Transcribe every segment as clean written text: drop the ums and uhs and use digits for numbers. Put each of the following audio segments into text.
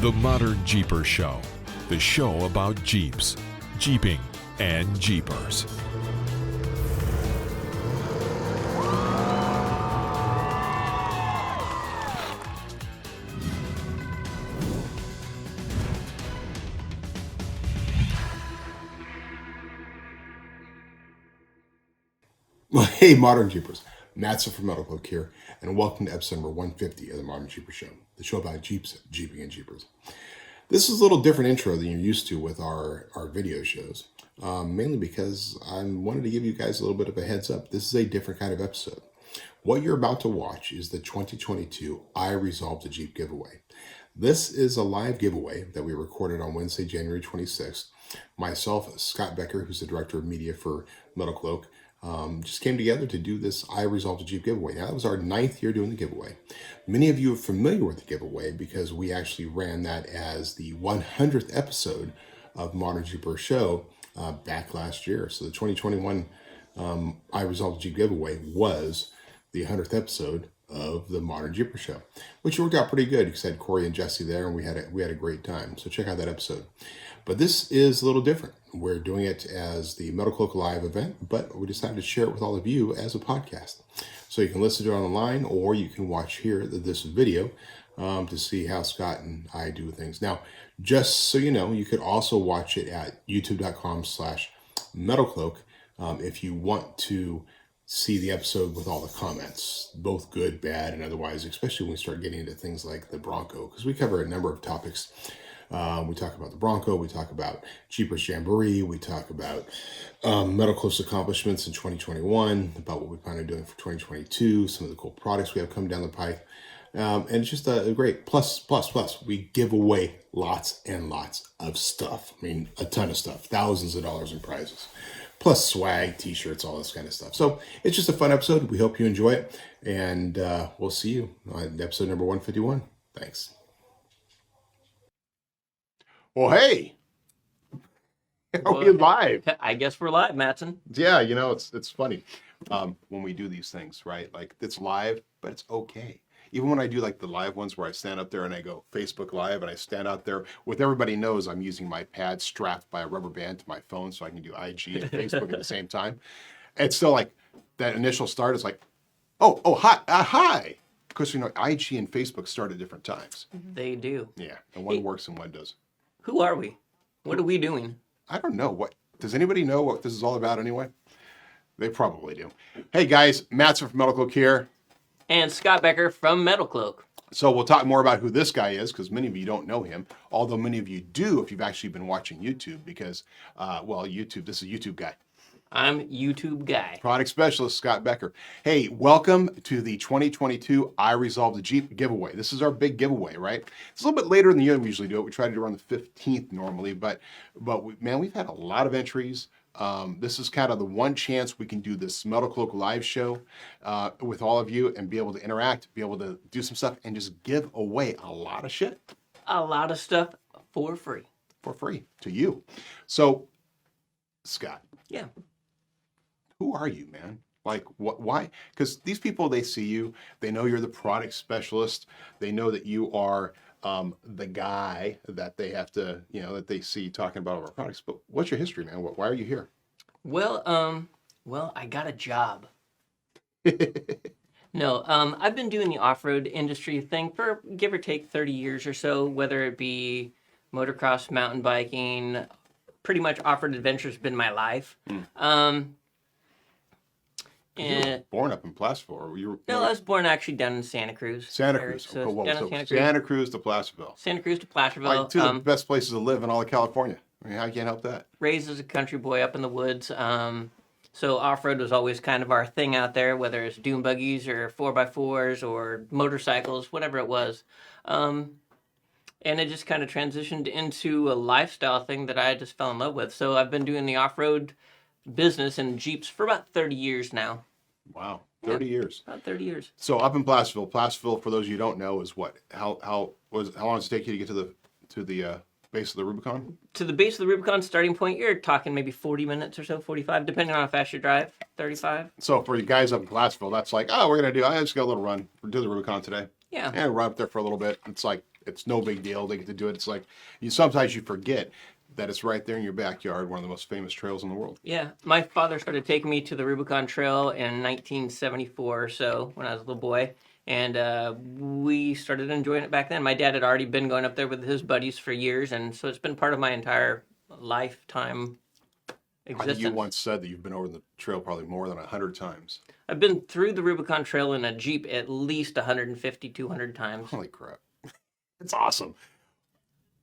The ModernJeeper Show, the show about Jeeps, Jeeping, and Jeepers. Well, hey, Modern Jeepers. Matson from Metalcloak here, and welcome to episode number 150 of the ModernJeeper Show, the show about Jeeps, Jeeping, and Jeepers. This is a little different intro than you're used to with our video shows, mainly because I wanted to give you guys a little bit of a heads up. This is a different kind of episode. What you're about to watch is the 2022 I Resolved a Jeep giveaway. This is a live giveaway that we recorded on Wednesday, January 26th. Myself, Scott Becker, who's the director of media for Metalcloak, just came together to do this I Resolved a Jeep giveaway. Now, that was our 9th year doing the giveaway. Many of you are familiar with the giveaway because we actually ran that as the 100th episode of ModernJeeper Show back last year. So the 2021 I Resolved a Jeep giveaway was the 100th episode of the ModernJeeper Show, which worked out pretty good because I had Corey and Jesse there, and we had a great time. So check out that episode. But this is a little different. We're doing it as the Metalcloak Live event, but we decided to share it with all of you as a podcast. So you can listen to it online, or you can watch here this video to see how Scott and I do things. Now, just so you know, you could also watch it at youtube.com/Metalcloak if you want to see the episode with all the comments, both good, bad, and otherwise, especially when we start getting into things like the Bronco, because we cover a number of topics. We talk about the Bronco, we talk about Jeepers Jamboree, we talk about Metalcloak's accomplishments in 2021, about what we plan on doing for 2022, some of the cool products we have come down the pipe. And it's just a great plus. We give away lots and lots of stuff. I mean, a ton of stuff, thousands of dollars in prizes, plus swag, t-shirts, all this kind of stuff. So it's just a fun episode. We hope you enjoy it. And we'll see you on episode number 151. Thanks. Well, hey, are we live? I guess we're live, Matson. Yeah, you know, it's funny when we do these things, right? Like, it's live, but it's okay. Even when I do like the live ones where I stand up there and I go Facebook Live and I stand out there with everybody knows I'm using my pad strapped by a rubber band to my phone so I can do IG and Facebook at the same time. It's still like that initial start is like, hi. Because, you know, IG and Facebook start at different times. They do. Yeah, and one works and one doesn't. Who are we? What are we doing? I don't know. Does anybody know what this is all about anyway? They probably do. Hey guys, Matson from Metalcloak here. And Scott Becker from Metalcloak. So we'll talk more about who this guy is because many of you don't know him, although many of you do if you've actually been watching YouTube because, YouTube, this is a YouTube guy. I'm YouTube guy. Product specialist, Scott Becker. Hey, welcome to the 2022 I Resolved a Jeep giveaway. This is our big giveaway, right? It's a little bit later in the year than we usually do it. We try to do it around the 15th normally, but we've had a lot of entries. This is kind of the one chance we can do this Metalcloak live show with all of you and be able to interact, be able to do some stuff, and just give away a lot of shit. A lot of stuff for free. For free to you. So, Scott. Yeah. Who are you, man? Like, why? Because these people, they see you, they know you're the product specialist, they know that you are the guy that they have to, that they see talking about all our products. But what's your history, man? Why are you here? Well, I got a job. No, I've been doing the off-road industry thing for give or take 30 years or so, whether it be motocross, mountain biking, pretty much off-road adventure has been my life. You were born up in Placerville, or you were? No, I was born actually down in Santa Cruz. Santa Cruz. So Santa Cruz to Placerville. Santa Cruz to Placerville. Like two of the best places to live in all of California. I mean, how can you help that? Raised as a country boy up in the woods. So off-road was always kind of our thing out there, whether it's dune buggies or 4x4s or motorcycles, whatever it was. And it just kind of transitioned into a lifestyle thing that I just fell in love with. So I've been doing the off-road business and Jeeps for about 30 years now. Wow, 30 years. About 30 years. So up in Placerville, for those of you who don't know, is what? How long does it take you to get to the base of the Rubicon? To the base of the Rubicon starting point, you're talking maybe 40 minutes or so, 45, depending on how fast you drive, 35. So for you guys up in Placerville, that's like, I just got a little run. We'll do the Rubicon today. Yeah. And run up there for a little bit. It's like it's no big deal. They get to do it. It's like sometimes you forget that it's right there in your backyard, one of the most famous trails in the world. Yeah, my father started taking me to the Rubicon Trail in 1974 or so when I was a little boy, and we started enjoying it back then. My dad had already been going up there with his buddies for years, and so it's been part of my entire lifetime existence. I think you once said that you've been over the trail probably more than 100 times. I've been through the Rubicon Trail in a Jeep at least 150, 200 times. Holy crap. It's awesome.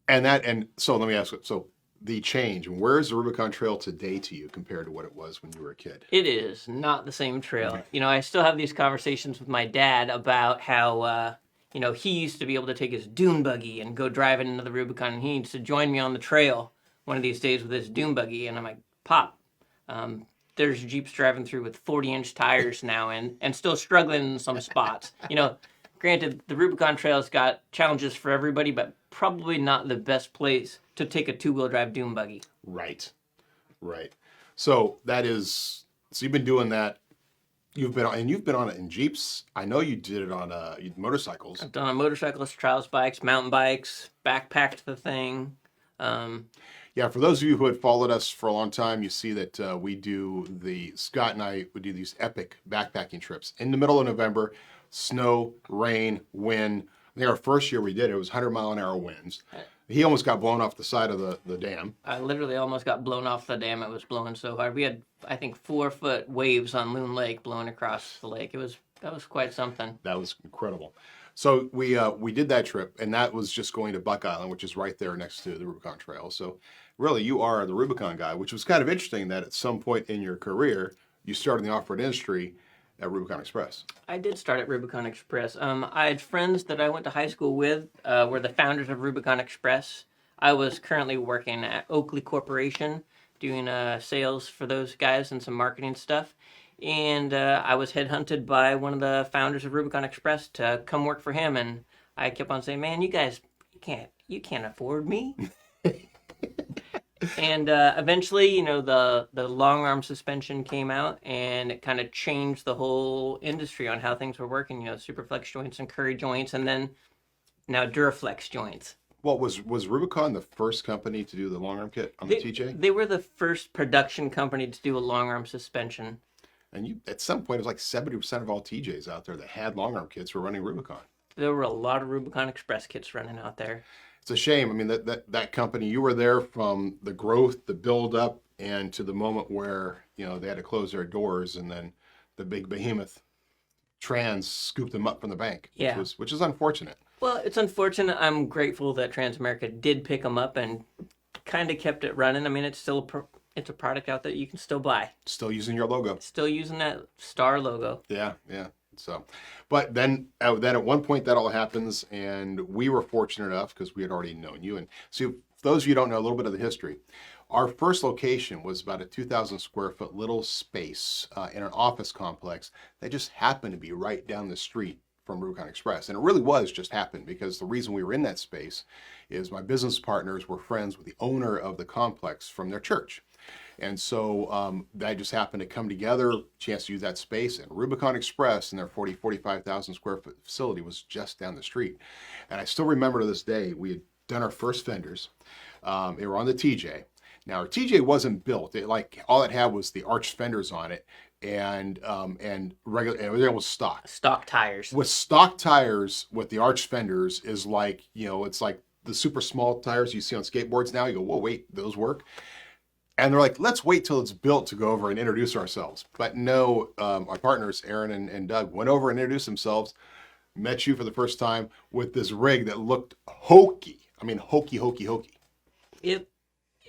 And so let me ask you, so the change, and where is the Rubicon Trail today to you compared to what it was when you were a kid? It is not the same trail. You know, I still have these conversations with my dad about how, you know, he used to be able to take his dune buggy and go driving into the Rubicon, and he needs to join me on the trail one of these days with his dune buggy. And I'm like, Pop, there's Jeeps driving through with 40-inch tires now and still struggling in some spots. You know, granted, the Rubicon Trail's got challenges for everybody, but probably not the best place to take a two-wheel drive dune buggy. Right. So you've been doing that. You've been on it in Jeeps. I know you did it on motorcycles. I've done on motorcycles, trials bikes, mountain bikes, backpacked the thing. Yeah, for those of you who had followed us for a long time, you see that Scott and I would do these epic backpacking trips in the middle of November, snow, rain, wind. I think our first year we did it was 100-mile-an-hour winds. He almost got blown off the side of the dam. I literally almost got blown off the dam. It was blowing so hard. We had, I think, 4-foot waves on Loon Lake blowing across the lake. That was quite something. That was incredible. So we did that trip, and that was just going to Buck Island, which is right there next to the Rubicon Trail. So really, you are the Rubicon guy, which was kind of interesting that at some point in your career, you started in the off-road industry at Rubicon Express. I did start at Rubicon Express. I had friends that I went to high school with, were the founders of Rubicon Express. I was currently working at Oakley Corporation, doing sales for those guys and some marketing stuff. And I was headhunted by one of the founders of Rubicon Express to come work for him. And I kept on saying, man, you guys, you can't afford me. And eventually, you know, the long arm suspension came out, and it kind of changed the whole industry on how things were working. You know, Superflex joints and Curry joints, and then now Duraflex joints. Well, was Rubicon the first company to do the long arm kit on the TJ? They were the first production company to do a long arm suspension. And at some point, it was like 70% of all TJs out there that had long arm kits were running Rubicon. There were a lot of Rubicon Express kits running out there. It's a shame. I mean, that company, you were there from the growth, the build up, and to the moment where, you know, they had to close their doors, and then the big behemoth Trans scooped them up from the bank. Yeah. Which is unfortunate. Well, it's unfortunate. I'm grateful that Transamerica did pick them up and kind of kept it running. I mean, it's still it's a product out that you can still buy. Still using your logo. Still using that star logo. Yeah. So, but then at one point that all happens, and we were fortunate enough because we had already known you. And so, for those of you who don't know a little bit of the history, our first location was about a 2,000 square foot little space in an office complex that just happened to be right down the street from Rubicon Express. And it really was just happened, because the reason we were in that space is my business partners were friends with the owner of the complex from their church. And so that just happened to come together, chance to use that space, and Rubicon Express and their 45,000 square foot facility was just down the street. And I still remember to this day, we had done our first fenders. They were on the TJ. Now our TJ wasn't built. All it had was the arched fenders on it, and regular, and it was stock. Stock tires. With stock tires, with the arched fenders is like, you know, it's like the super small tires you see on skateboards now. You go, whoa, wait, those work? And they're like, let's wait till it's built to go over and introduce ourselves. But no, our partners, Aaron and Doug, went over and introduced themselves, met you for the first time with this rig that looked hokey. I mean, hokey.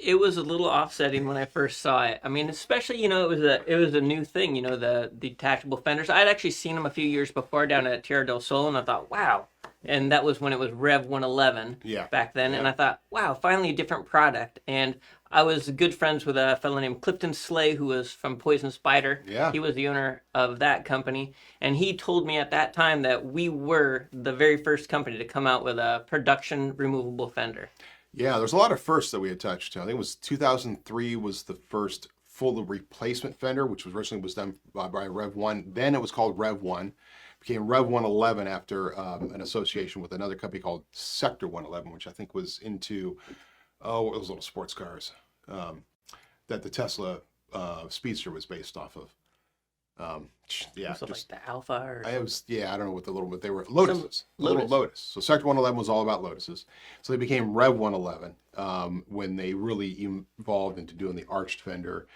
It was a little offsetting when I first saw it. I mean, especially, you know, it was a new thing, you know, the detachable fenders. I'd actually seen them a few years before down at Tierra del Sol, and I thought, wow. And that was when it was Rev 111 back then. Yeah. And I thought, wow, finally a different product. And I was good friends with a fellow named Clifton Slay, who was from Poison Spider. Yeah. He was the owner of that company. And he told me at that time that we were the very first company to come out with a production removable fender. Yeah, there's a lot of firsts that we had touched. I think it was 2003 was the first full replacement fender, which was originally done by Rev 1. Then it was called Rev 1. became Rev 111 after an association with another company called Sector 111, which I think was into, those little sports cars that the Tesla Speedster was based off of. Yeah, so like the Alpha or I don't know what the little, but they were Lotuses. Lotus. Lotus. So Sector 111 was all about Lotuses. So they became Rev 111 when they really evolved into doing the arched fender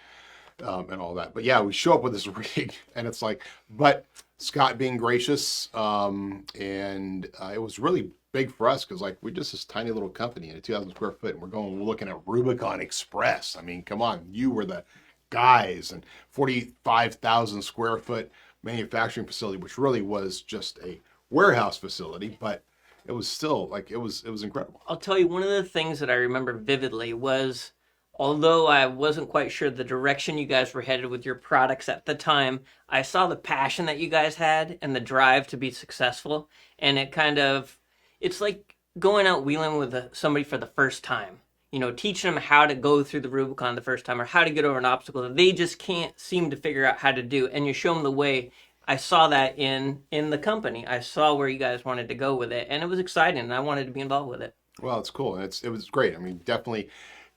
and all that. But yeah, we show up with this rig, and it's like, but Scott being gracious, and it was really big for us because like we're just this tiny little company in a 2,000 square foot, and we're looking at Rubicon Express. I mean, come on, you were the guys, and 45,000 square foot manufacturing facility, which really was just a warehouse facility, but it was still like it was incredible. I'll tell you, one of the things that I remember vividly was, although I wasn't quite sure the direction you guys were headed with your products at the time, I saw the passion that you guys had and the drive to be successful, and it's like going out wheeling with somebody for the first time. You know, teaching them how to go through the Rubicon the first time or how to get over an obstacle that they just can't seem to figure out how to do. And you show them the way. I saw that in the company. I saw where you guys wanted to go with it, and it was exciting, and I wanted to be involved with it. Well, it's cool. It was great. I mean, definitely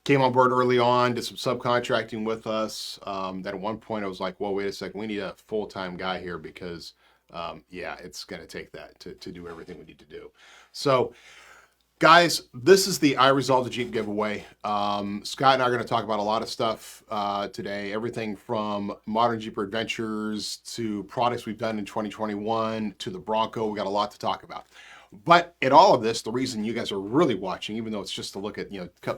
came on board early on, did some subcontracting with us. Then at one point I was like, well, wait a second, we need a full-time guy here because, it's going to take that to do everything we need to do. So, guys, this is the I Resolved the Jeep giveaway. Scott and I are going to talk about a lot of stuff today. Everything from Modern Jeeper Adventures to products we've done in 2021 to the Bronco. We got a lot to talk about. But in all of this, the reason you guys are really watching, even though it's just to look at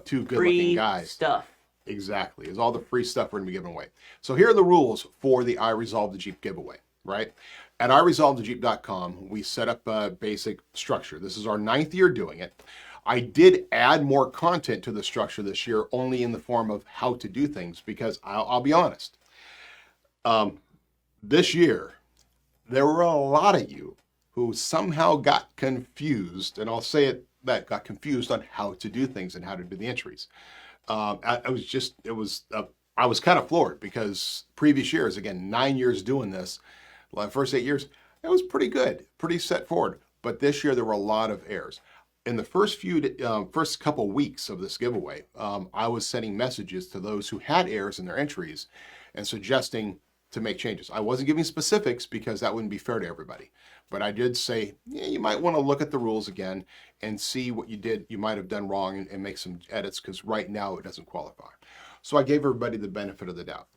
two good-looking guys, free stuff. Exactly, is all the free stuff we're going to be giving away. So here are the rules for the I Resolved the Jeep giveaway. Right? At iResolvedTheJeep.com, we set up a basic structure. This is our 9th year doing it. I did add more content to the structure this year, only in the form of how to do things, because I'll be honest. This year, there were a lot of you who somehow got confused, and I'll say it, that got confused on how to do things and how to do the entries. I was kind of floored because previous years, again, 9 years doing this, the first 8 years, it was pretty good, pretty set forward. But this year there were a lot of errors. In the first couple weeks of this giveaway, I was sending messages to those who had errors in their entries and suggesting to make changes. I wasn't giving specifics because that wouldn't be fair to everybody. But I did say, you might want to look at the rules again and see what you might have done wrong and make some edits because right now it doesn't qualify. So I gave everybody the benefit of the doubt.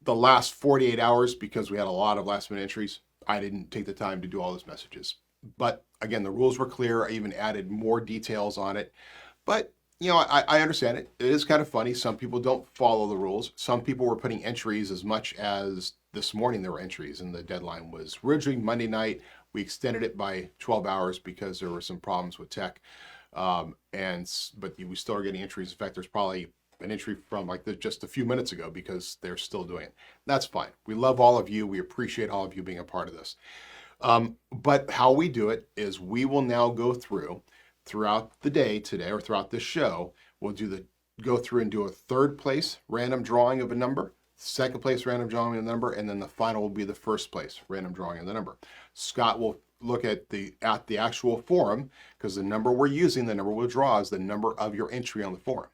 The last 48 hours, because we had a lot of last minute entries, I didn't take the time to do all those messages. But again, the rules were clear. I even added more details on it. But, I understand it. It is kind of funny. Some people don't follow the rules. Some people were putting entries as much as this morning there were entries, and the deadline was originally Monday night. We extended it by 12 hours because there were some problems with tech. But we still are getting entries. In fact, there's probably an entry from just a few minutes ago because they're still doing it. That's fine. We love all of you. We appreciate all of you being a part of this. But how we do it is we will now go throughout the day today or throughout this show, we'll go through and do a third place random drawing of a number, second place random drawing of a number, and then the final will be the first place random drawing of the number. Scott will look at the actual forum because the number we're using, the number we'll draw is the number of your entry on the forum.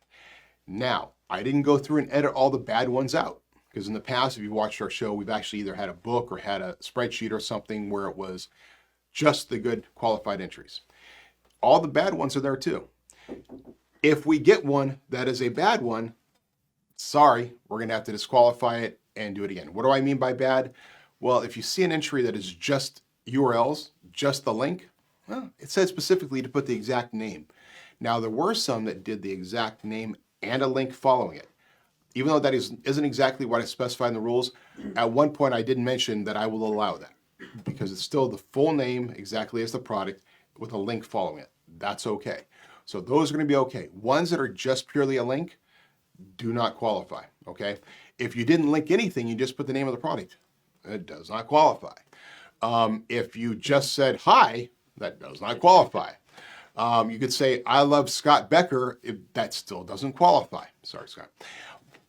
Now, I didn't go through and edit all the bad ones out because in the past, if you watched our show, we've actually either had a book or had a spreadsheet or something where it was just the good qualified entries. All the bad ones are there too. If we get one that is a bad one, sorry, we're going to have to disqualify it and do it again. What do I mean by bad? Well, if you see an entry that is just URLs, just the link, well, it said specifically to put the exact name. Now, there were some that did the exact name and a link following it. Even though that isn't exactly what I specified in the rules, at one point I did mention that I will allow that because it's still the full name exactly as the product with a link following it. That's okay. So those are going to be okay. Ones that are just purely a link do not qualify, okay? If you didn't link anything, you just put the name of the product, it does not qualify. If you just said hi, that does not qualify. You could say, I love Scott Becker, that still doesn't qualify. Sorry, Scott.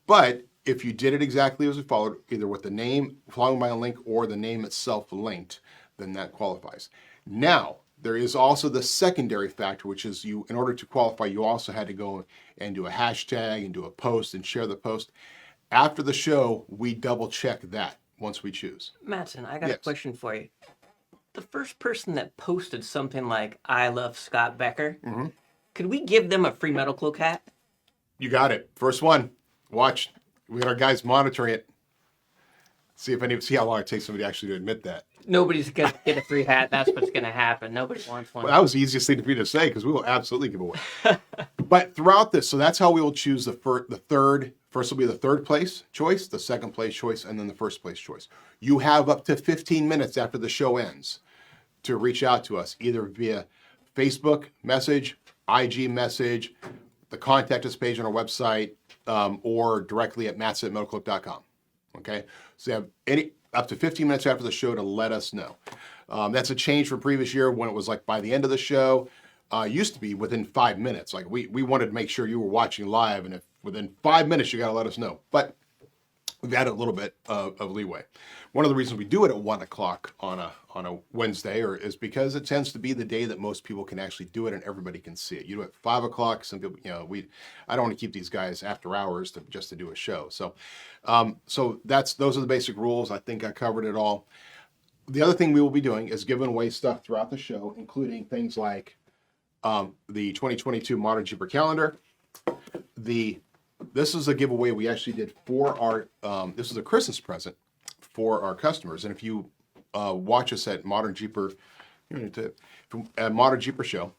But if you did it exactly as we followed, either with the name followed by a link or the name itself linked, then that qualifies. Now, there is also the secondary factor, which is in order to qualify, you also had to go and do a hashtag and do a post and share the post. After the show, we double check that once we choose. Matson, I got a question for you. The first person that posted something like, I love Scott Becker, could we give them a free Metal Cloak hat? You got it. First one. Watch. We got our guys monitoring it. See how long it takes somebody actually to admit that. Nobody's going to get a free hat. That's what's going to happen. Nobody wants one. Well, that was the easiest thing for me to say because we will absolutely give away. But throughout this, so that's how we will choose the third. First will be the third place choice, the second place choice, and then the first place choice. You have up to 15 minutes after the show ends to reach out to us, either via Facebook message, IG message, the contact us page on our website, or directly at matson@metalcloak.com. Okay, so you have up to 15 minutes after the show to let us know. That's a change from previous year when it was like by the end of the show. Used to be within 5 minutes. Like we wanted to make sure you were watching live, and if within 5 minutes you got to let us know. But we've added a little bit of leeway. One of the reasons we do it at 1 o'clock on a Wednesday is because it tends to be the day that most people can actually do it and everybody can see it. You do it at 5 o'clock. Some people, I don't want to keep these guys after hours just to do a show. So, those are the basic rules. I think I covered it all. The other thing we will be doing is giving away stuff throughout the show, including things like the 2022 Modern Jeeper calendar. This is a giveaway we actually did for our, this is a Christmas present for our customers. And if you watch us at ModernJeeper Show,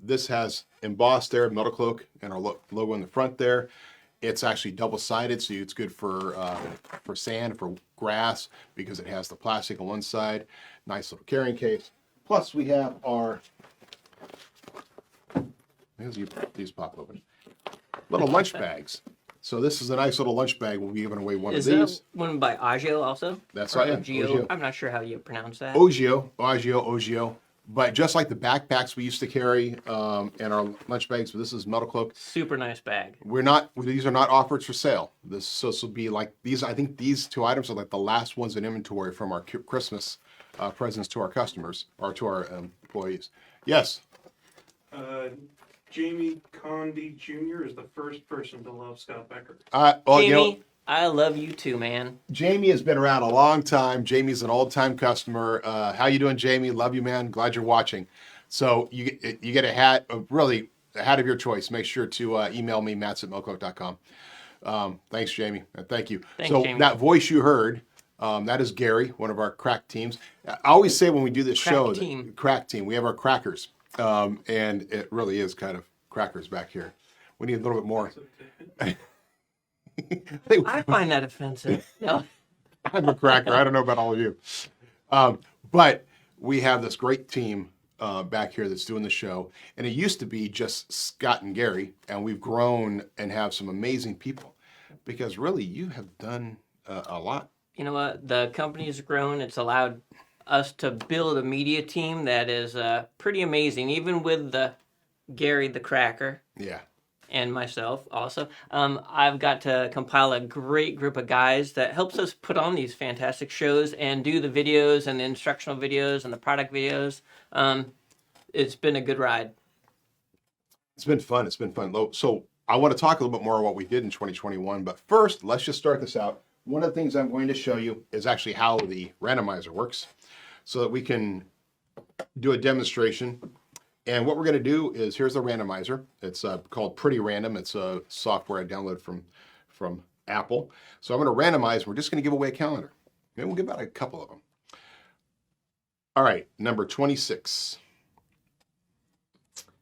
this has embossed there, Metal Cloak, and our logo in the front there. It's actually double-sided, so it's good for sand, for grass, because it has the plastic on one side. Nice little carrying case. Plus, we have our, these pop open, little lunch bags. So this is a nice little lunch bag. We'll be giving away one of these. Is that one by Agio also? That's right. Ogio. I'm not sure how you pronounce that. Ogio. But just like the backpacks we used to carry and our lunch bags, this is Metal Cloak. Super nice bag. These are not offered for sale. This will be like these. I think these two items are like the last ones in inventory from our Christmas presents to our customers or to our employees. Yes. Jamie Condi Jr. is the first person to love Scott Becker. Jamie, I love you too, man. Jamie has been around a long time. Jamie's an old-time customer. How you doing, Jamie? Love you, man. Glad you're watching. So you get a hat, really a hat of your choice. Make sure to email me, mats@metalcloak.com. Thanks, Jamie. Thank you. Thanks, Jamie. That voice you heard, that is Gary, one of our crack teams. I always say when we do this crack team, we have our crackers. And it really is kind of crackers back here. We need a little bit more. I find that offensive. No. I'm a cracker. I don't know about all of you. But we have this great team back here that's doing the show. And it used to be just Scott and Gary. And we've grown and have some amazing people. Because really, you have done a lot. You know what? The company's grown. It's allowed us to build a media team that is pretty amazing, even with Gary the Cracker. Yeah. And myself also. I've got to compile a great group of guys that helps us put on these fantastic shows and do the videos and the instructional videos and the product videos. It's been a good ride. It's been fun. So I want to talk a little bit more about what we did in 2021. But first, let's just start this out. One of the things I'm going to show you is actually how the randomizer works, so that we can do a demonstration. And what we're going to do is, here's the randomizer. It's called Pretty Random. It's a software I downloaded from Apple. So I'm going to randomize. We're just going to give away a calendar. Maybe we'll give out a couple of them. All right, number 26.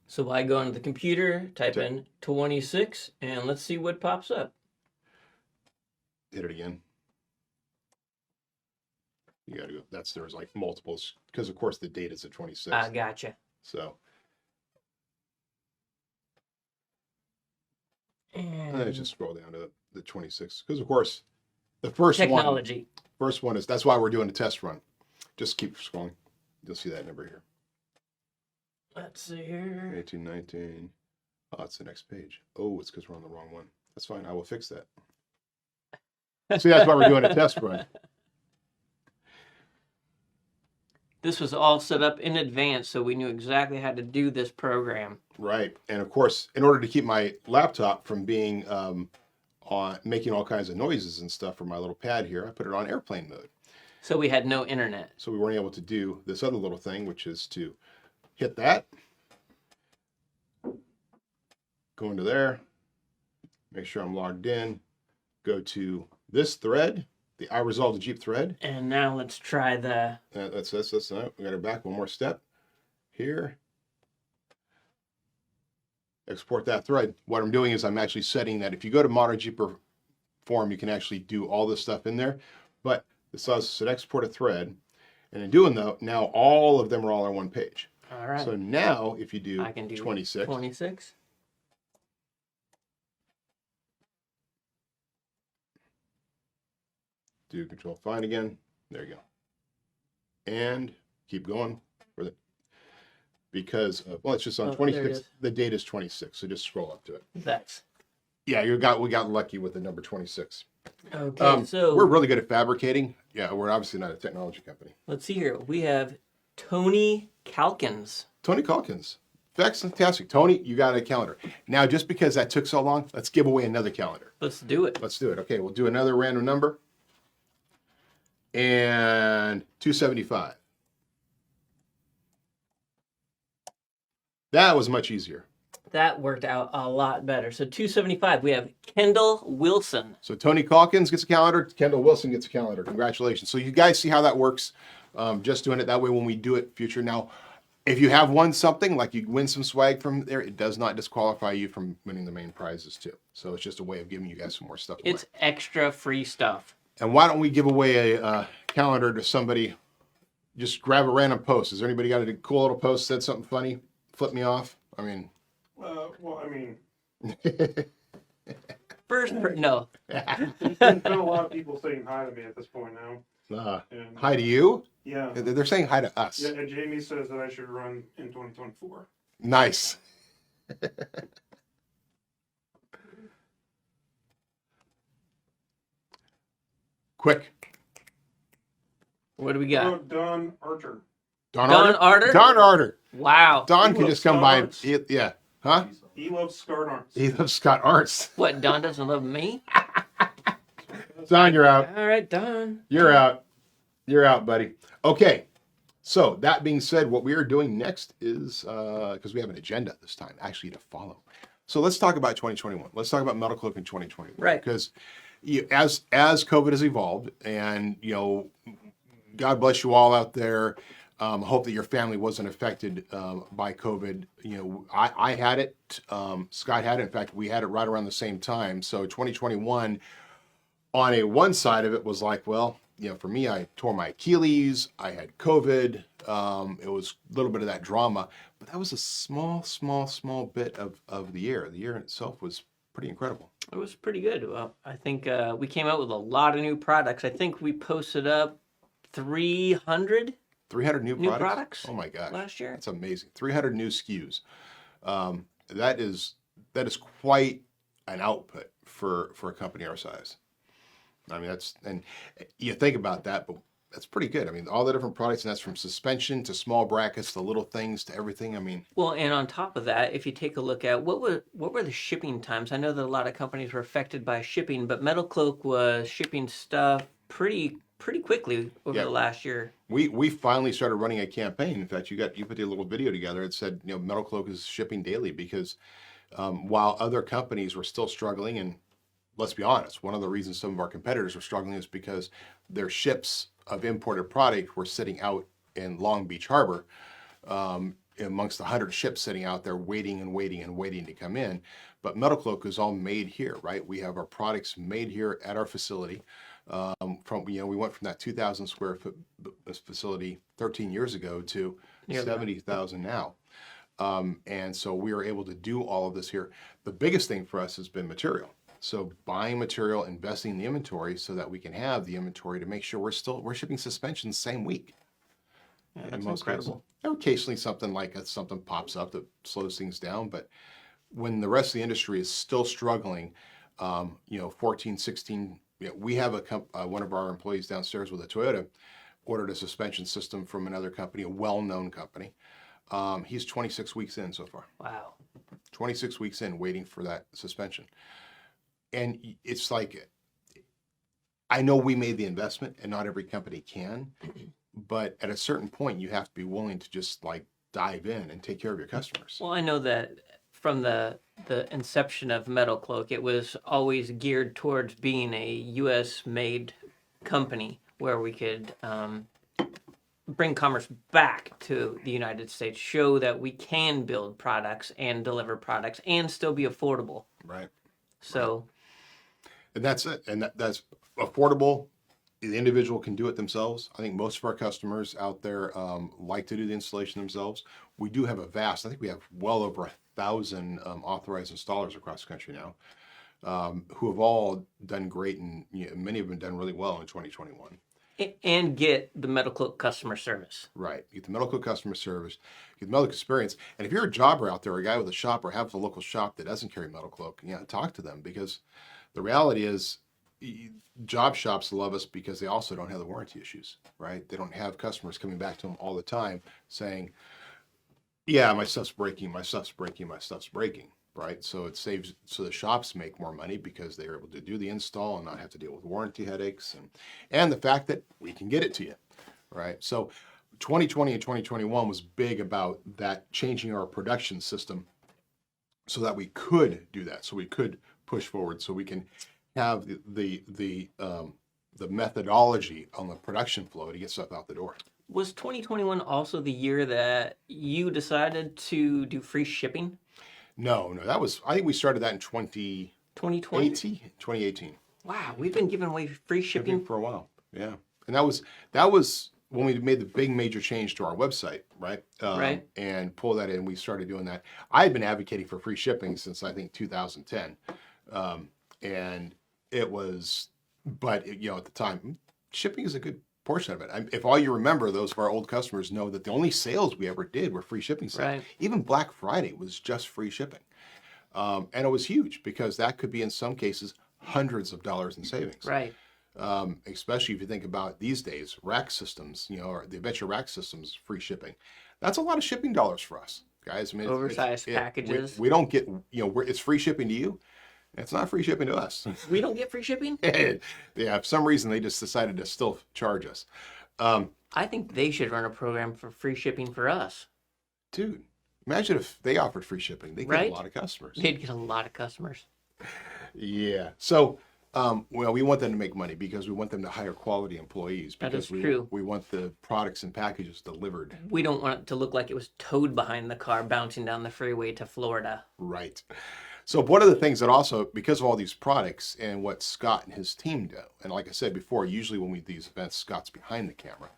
So I go into the computer, type in 26, and let's see what pops up. Hit it again. You got to go. There's like multiples, because of course the date is at 26. I gotcha. So. And I just scroll down to the 26, because of course the first one is, that's why we're doing a test run. Just keep scrolling. You'll see that number here. Let's see here. 18, 19. Oh, it's the next page. Oh, it's because we're on the wrong one. That's fine. I will fix that. See, that's why we're doing a test run. This was all set up in advance, so we knew exactly how to do this program. Right. And of course, in order to keep my laptop from being on making all kinds of noises and stuff for my little pad here, I put it on airplane mode. So we had no internet. So we weren't able to do this other little thing, which is to hit that, go into there, make sure I'm logged in, go to this thread, the I Resolve the Jeep thread. And now let's try the... That's no, we got to back one more step here. Export that thread. What I'm doing is I'm actually setting that. If you go to ModernJeeper forum, you can actually do all this stuff in there. But this says export a thread. And in doing that, now all of them are all on one page. All right. So now if you do, I can do 26. 26. Do control find again. There you go. And keep going for the, because well, it's just on 26. The date is 26, so just scroll up to it. That's... Yeah, we got lucky with the number 26. Okay, so... We're really good at fabricating. Yeah, we're obviously not a technology company. Let's see here. We have Tony Calkins. Tony Calkins. That's fantastic. Tony, you got a calendar. Now, just because that took so long, let's give away another calendar. Let's do it. Let's do it. Okay, we'll do another random number. And 275. That was much easier. That worked out a lot better. So 275, we have Kendall Wilson. So Tony Calkins gets a calendar. Kendall Wilson gets a calendar. Congratulations. So you guys see how that works. Just doing it that way when we do it future. Now, if you have won something, like you win some swag from there, it does not disqualify you from winning the main prizes too. So it's just a way of giving you guys some more stuff away. It's extra free stuff. And why don't we give away a calendar to somebody? Just grab a random post. Has there anybody got a cool little post, said something funny, flip me off? I mean... well, I mean... No. There's been a lot of people saying hi to me at this point now. And, hi to you? Yeah. They're saying hi to us. Yeah, and Jamie says that I should run in 2024. Nice. Quick. What do we got? Oh, Don Archer. Don Arter? Don Arter. Wow. Don He can loves just come by. Scott Yeah. Huh? He loves Scott Arts. He loves Scott Arts. What, Don doesn't love me? Don, you're out. All right, Don. You're out. You're out, buddy. Okay. So that being said, what we are doing next is, because we have an agenda this time, actually to follow. So let's talk about 2021. Let's talk about MetalCloak in 2021. Right. Because as COVID has evolved, and, God bless you all out there. Hope that your family wasn't affected by COVID. I had it. Scott had it. In fact, we had it right around the same time. So 2021, on one side of it was like, well, for me, I tore my Achilles. I had COVID. It was a little bit of that drama, but that was a small bit of the year. The year in itself was pretty incredible. It was pretty good. Well, I think we came out with a lot of new products. I think we posted up 300 new products? Oh my gosh. Last year. That's amazing. 300 new SKUs. That is quite an output for a company our size. I mean, and you think about that, but that's pretty good. I mean, all the different products, and that's from suspension to small brackets to little things to everything. I mean, well, and on top of that, if you take a look at what were the shipping times? I know that a lot of companies were affected by shipping, but MetalCloak was shipping stuff pretty quickly over the last year. We finally started running a campaign. In fact, you put a little video together. It said, MetalCloak is shipping daily because while other companies were still struggling, and let's be honest, one of the reasons some of our competitors were struggling is because their ships of imported product were sitting out in Long Beach Harbor amongst 100 ships sitting out there waiting to come in. But MetalCloak is all made here, right? We have our products made here at our facility. We went from that 2,000 square foot facility 13 years ago to 70,000 now. And so we are able to do all of this here. The biggest thing for us has been material. So buying material, investing in the inventory so that we can have the inventory to make sure we're shipping suspensions same week. Yeah, that's incredible. Occasionally something pops up that slows things down, but when the rest of the industry is still struggling, 14, 16, we have one of our employees downstairs with a Toyota. ordered a suspension system from another company, a well-known company. He's 26 weeks in so far. Wow. 26 weeks in waiting for that suspension. And it's like, I know we made the investment and not every company can, but at a certain point you have to be willing to just like dive in and take care of your customers. Well, I know that from the inception of Metalcloak, it was always geared towards being a U.S. made company where we could bring commerce back to the United States, show that we can build products and deliver products and still be affordable. Right. So, and that's it. And that's affordable. The individual can do it themselves. I think most of our customers out there like to do the installation themselves. We do have I think we have well over 1,000 authorized installers across the country now, who have all done great, and many of them done really well in 2021. and get the Metalcloak customer service. Right. Get the Metalcloak customer service, get the Metalcloak experience. And if you're a jobber out there, or a guy with a shop, or have a local shop that doesn't carry Metalcloak, talk to them, because the reality is job shops love us because they also don't have the warranty issues, right? They don't have customers coming back to them all the time saying, yeah, my stuff's breaking, my stuff's breaking, my stuff's breaking, right? So it saves, so the shops make more money because they're able to do the install and not have to deal with warranty headaches, and the fact that we can get it to you, right? So 2020 and 2021 was big about that, changing our production system so that we could do that, so we could push forward, so we can have the methodology on the production flow to get stuff out the door. Was 2021 also the year that you decided to do free shipping? No, that was, I think we started that in 2020? 2018. Wow, we've been giving away free shipping For a while, yeah. And that was when we made the big major change to our website, right? Right. And pull that in, we started doing that. I had been advocating for free shipping since I think 2010. And it was, but at the time, shipping is a good portion of it. If all you remember, those of our old customers know that the only sales we ever did were free shipping sales. Right. Even Black Friday was just free shipping. And it was huge because that could be, in some cases, hundreds of dollars in savings. Right. Especially if you think about these days, rack systems, or the Adventure rack systems, free shipping. That's a lot of shipping dollars for us, guys. I mean, Oversized packages. We don't get, it's free shipping to you. It's not free shipping to us. We don't get free shipping? Yeah, for some reason they just decided to still charge us. I think they should run a program for free shipping for us. Dude, imagine if they offered free shipping. They'd get a lot of customers. They'd get a lot of customers. Yeah. So, we want them to make money because we want them to hire quality employees. Because that is true. We want the products and packages delivered. We don't want it to look like it was towed behind the car bouncing down the freeway to Florida. Right. So one of the things that also, because of all these products and what Scott and his team do, and like I said before, usually when we do these events, Scott's behind the camera.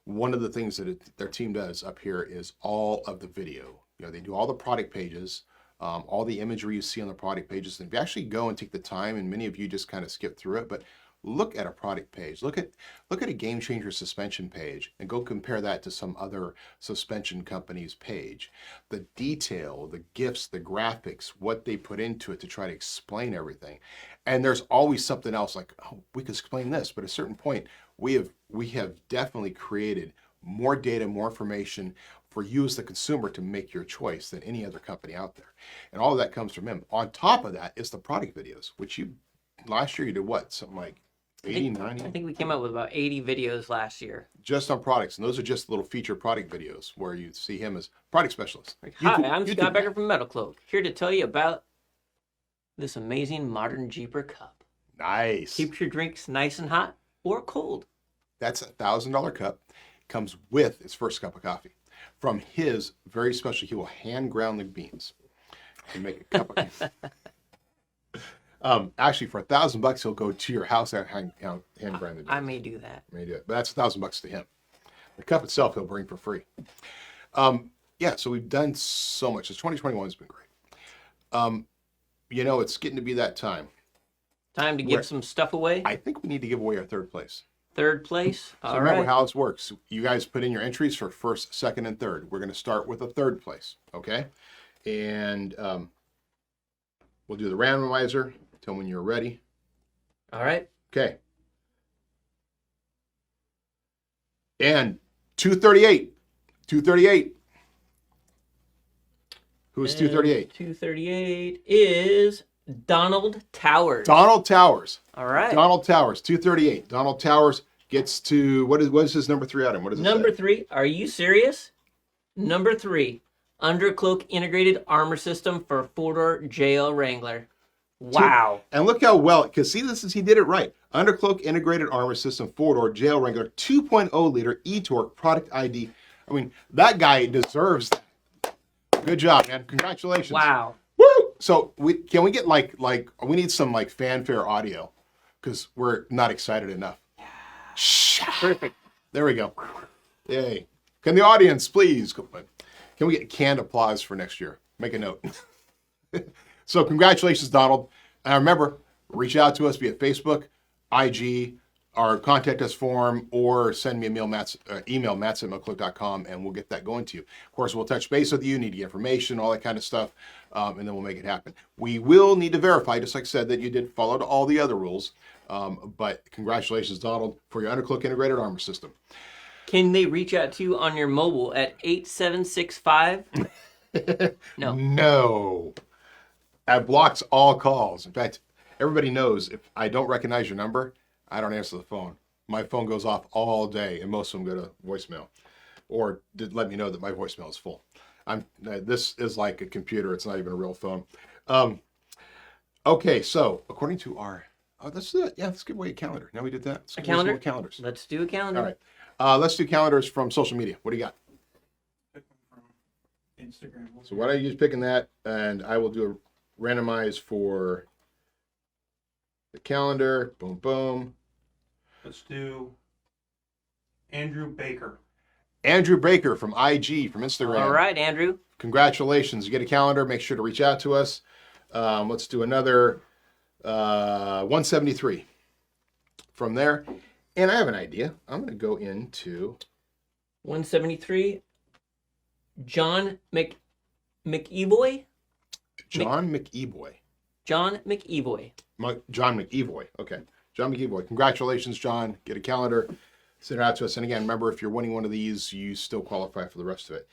One of the things that their team does up here is all of the video. They do all the product pages, all the imagery you see on the product pages. And if you actually go and take the time, and many of you just kind of skip through it, but look at a product page, look at a Game Changer suspension page, and go compare that to some other suspension company's page. The detail, the GIFs, the graphics, what they put into it to try to explain everything. And there's always something else like, oh, we could explain this, but at a certain point, we have definitely created more data, more information for you as the consumer to make your choice than any other company out there. And all of that comes from him. On top of that is the product videos, which last year you did what? Something like 80, 90? I think we came up with about 80 videos last year. Just on products. And those are just little feature product videos where you see him as product specialist. Hi, I'm Scott Becker from Metalcloak, here to tell you about this amazing ModernJeeper cup. Nice. Keeps your drinks nice and hot or cold. That's a $1,000 cup. Comes with its first cup of coffee. From his very special, he will hand ground the beans and make a cup of coffee. Actually, for $1,000, he'll go to your house and hand grind the beans. I may do that. May do it, but that's $1,000 to him. The cup itself he'll bring for free. So we've done so much. So 2021 has been great. It's getting to be that time. Time to give some stuff away. I think we need to give away our third place. Third place. So remember how this works. You guys put in your entries for first, second, and third. We're going to start with a third place, okay? And we'll do the randomizer. Tell me when you're ready. All right. Okay. And 238. 238. Who's 238? 238 is Donald Towers. Donald Towers. All right. Donald Towers, 238. Donald Towers gets to, what is his number 3 item? What is it Number say? 3, are you serious? Number 3, Undercloak Integrated Armor System for 4-door JL Wrangler. Wow. And look how well, because see, he did it right. Undercloak Integrated Armor System 4-door JL Wrangler 2.0 liter E-Torque product ID. I mean, that guy deserves that. Good job, man. Congratulations. Wow. Woo! So can we get like we need some like fanfare audio because we're not excited enough. Perfect. There we go. Yay. Can the audience please, can we get canned applause for next year? Make a note. So congratulations, Donald. And remember, reach out to us via Facebook, IG, our contact us form, or send me a email, Matson@metalcloak.com, and we'll get that going to you. Of course, we'll touch base with you, need the information, all that kind of stuff, and then we'll make it happen. We will need to verify, just like I said, that you did follow all the other rules. But congratulations, Donald, for your Undercloak Integrated Armor System. Can they reach out to you on your mobile at 8765? No. No. That blocks all calls. In fact, everybody knows if I don't recognize your number, I don't answer the phone. My phone goes off all day, and most of them go to voicemail, or did let me know that my voicemail is full. This is like a computer; it's not even a real phone. Okay, so according to our, let's do it. Yeah, let's give away a calendar. Now we did that. A calendar? More calendars. Let's do a calendar. All right, let's do calendars from social media. What do you got? Instagram. So why don't you just picking that, and I will do a randomize for the calendar. Boom, boom. Let's do Andrew Baker. Andrew Baker from IG, from Instagram. All right, Andrew. Congratulations. You get a calendar. Make sure to reach out to us. Let's do another 173 from there. And I have an idea. I'm going to go into 173. John McEvoy? John McEvoy. John McEvoy. John McEvoy. Okay. John McEvoy. Congratulations, John. Get a calendar. Send it out to us. And again, remember, if you're winning one of these, you still qualify for the rest of it.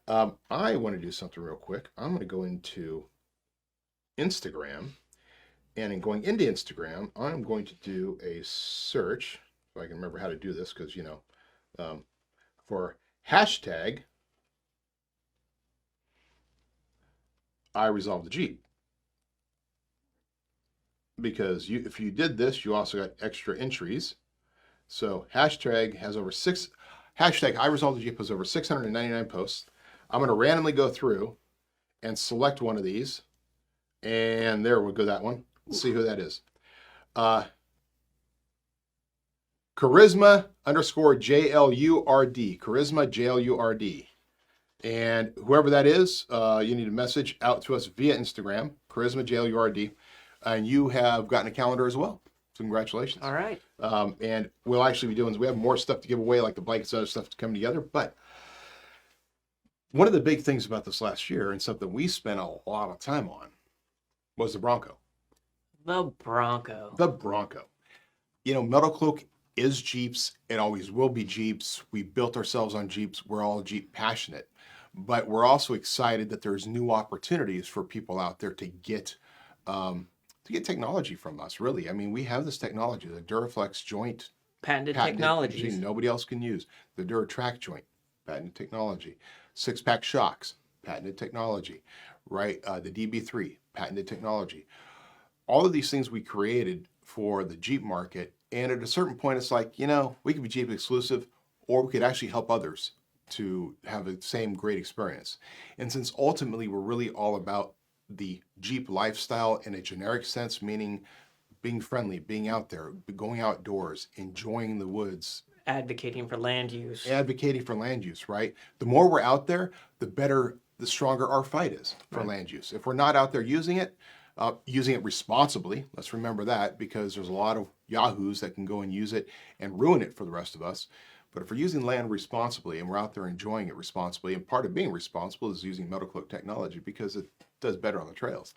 I want to do something real quick. I'm going to go into Instagram. And in going into Instagram, I'm going to do a search, so I can remember how to do this, because, you know, for hashtag I resolved the Jeep. Because if you did this, you also got extra entries. So hashtag I resolved the Jeep has over 699 posts. I'm going to randomly go through and select one of these. And there, we'll go that one. Let's see who that is. Charisma _JLURD. Charisma JLURD. And whoever that is, you need to message out to us via Instagram, Charisma JLURD. And you have gotten a calendar as well. So congratulations. All right. And we'll actually be doing, we have more stuff to give away, like the blankets and other stuff to come together. But one of the big things about this last year, and something we spent a lot of time on, was the Bronco. The Bronco. The Bronco. You know, Metalcloak is Jeeps. It always will be Jeeps. We built ourselves on Jeeps. We're all Jeep passionate. But we're also excited that there's new opportunities for people out there to get technology from us, really. I mean, we have this technology, the Duraflex joint. Patented technologies. Machine nobody else can use. The Duratrack joint, patented technology. 6-pack shocks, patented technology, right? The DB3, patented technology. All of these things we created for the Jeep market, and at a certain point, it's like, you know, we could be Jeep exclusive, or we could actually help others to have the same great experience. And since ultimately we're really all about the Jeep lifestyle in a generic sense, meaning being friendly, being out there, going outdoors, enjoying the woods. Advocating for land use. Advocating for land use, right? The more we're out there, the better, the stronger our fight is for land use. If we're not out there using it responsibly, let's remember that, because there's a lot of yahoos that can go and use it and ruin it for the rest of us. But if we're using land responsibly and we're out there enjoying it responsibly, and part of being responsible is using Metalcloak technology because it does better on the trails.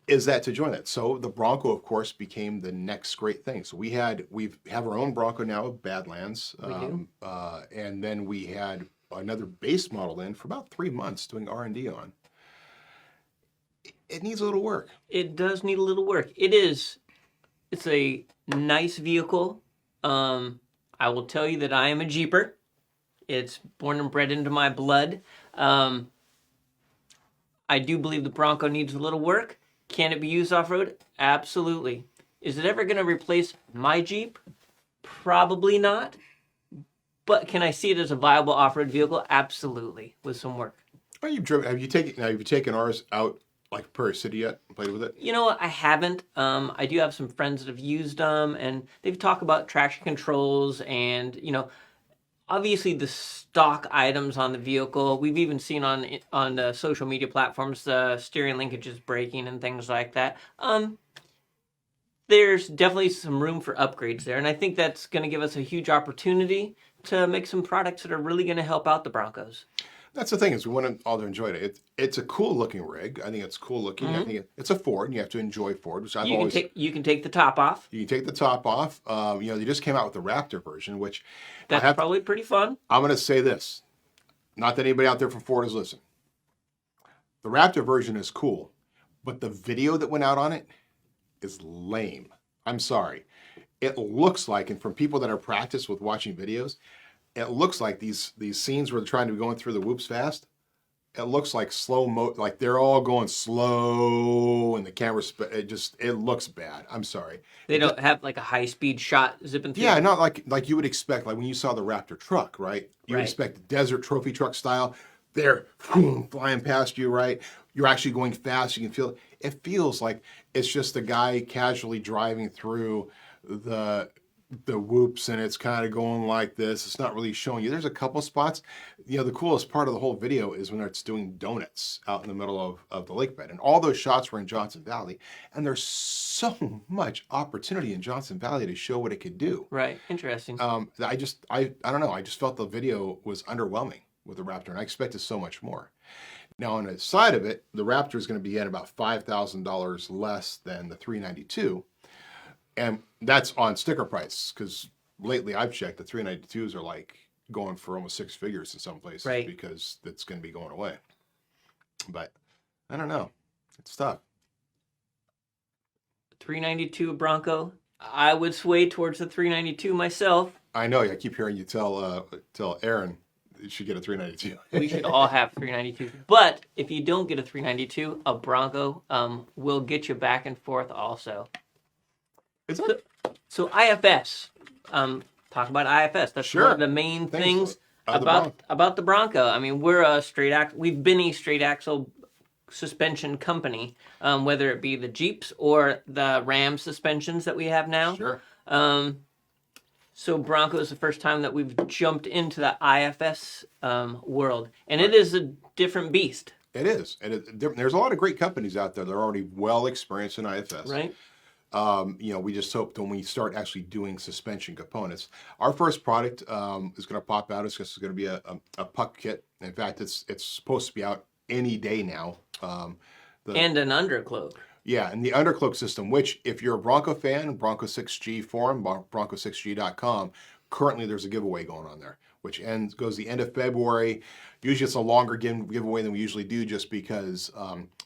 is that to join that. So the Bronco, of course, became the next great thing. So we have our own Bronco now, Badlands. We do. And then we had another base model in for about 3 months doing R&D on. It needs a little work. It does need a little work. It's a nice vehicle. I will tell you that I am a Jeeper. It's born and bred into my blood. I do believe the Bronco needs a little work. Can it be used off-road? Absolutely. Is it ever going to replace my Jeep? Probably not. But can I see it as a viable off-road vehicle? Absolutely, with some work. Oh, have you taken ours out like Prairie City yet? Played with it? You know what? I haven't. I do have some friends that have used them, and they've talked about traction controls and, obviously the stock items on the vehicle. We've even seen on the social media platforms the steering linkages breaking and things like that. There's definitely some room for upgrades there, and I think that's going to give us a huge opportunity to make some products that are really going to help out the Broncos. That's the thing, is we want to all to enjoy it. It's a cool looking rig. I think it's cool looking. I think it's a Ford, and you have to enjoy Ford, which you can take the top off. You can take the top off. They just came out with the Raptor version, which that's probably pretty fun. I'm going to say this, not that anybody out there from Ford is listening. The Raptor version is cool, but the video that went out on it is lame. I'm sorry. It looks like, and from people that are practiced with watching videos, it looks like these scenes where they're trying to be going through the whoops fast. It looks like like they're all going slow, and the camera's it looks bad. I'm sorry. They don't have like a high-speed shot zipping through. Yeah, not like you would expect, like when you saw the Raptor truck, right? You expect the desert trophy truck style. They're flying past you, right? You're actually going fast. You can feel it. It feels like it's just a guy casually driving through the whoops, and it's kind of going like this. It's not really showing you. There's a couple spots. The coolest part of the whole video is when it's doing donuts out in the middle of the lake bed. And all those shots were in Johnson Valley. And there's so much opportunity in Johnson Valley to show what it could do. Right. Interesting. I don't know. I just felt the video was underwhelming with the Raptor, and I expected so much more. Now, on the side of it, the Raptor is going to be at about $5,000 less than the 392. And that's on sticker price, because lately I've checked, the 392s are like going for almost six figures in some places, right, because it's going to be going away. But I don't know. It's tough. 392 Bronco. I would sway towards the 392 myself. I know. I keep hearing you tell Aaron you should get a 392. We should all have 392. But if you don't get a 392, a Bronco will get you back and forth also. Is it? So IFS. Talk about IFS. That's one of the main things about the Bronco. I mean, we're a we've been a straight axle suspension company, whether it be the Jeeps or the Ram suspensions that we have now. Sure. So Bronco is the first time that we've jumped into the IFS world, and it is a different beast. It is, and there's a lot of great companies out there that are already well experienced in IFS. Right. We just hope that when we start actually doing suspension components, our first product is going to pop out. It's just going to be a puck kit. In fact, it's supposed to be out any day now. And an undercloak. Yeah, and the undercloak system, which if you're a Bronco fan, Bronco 6G forum, bronco6g.com, currently there's a giveaway going on there, which goes the end of February. Usually it's a longer giveaway than we usually do, just because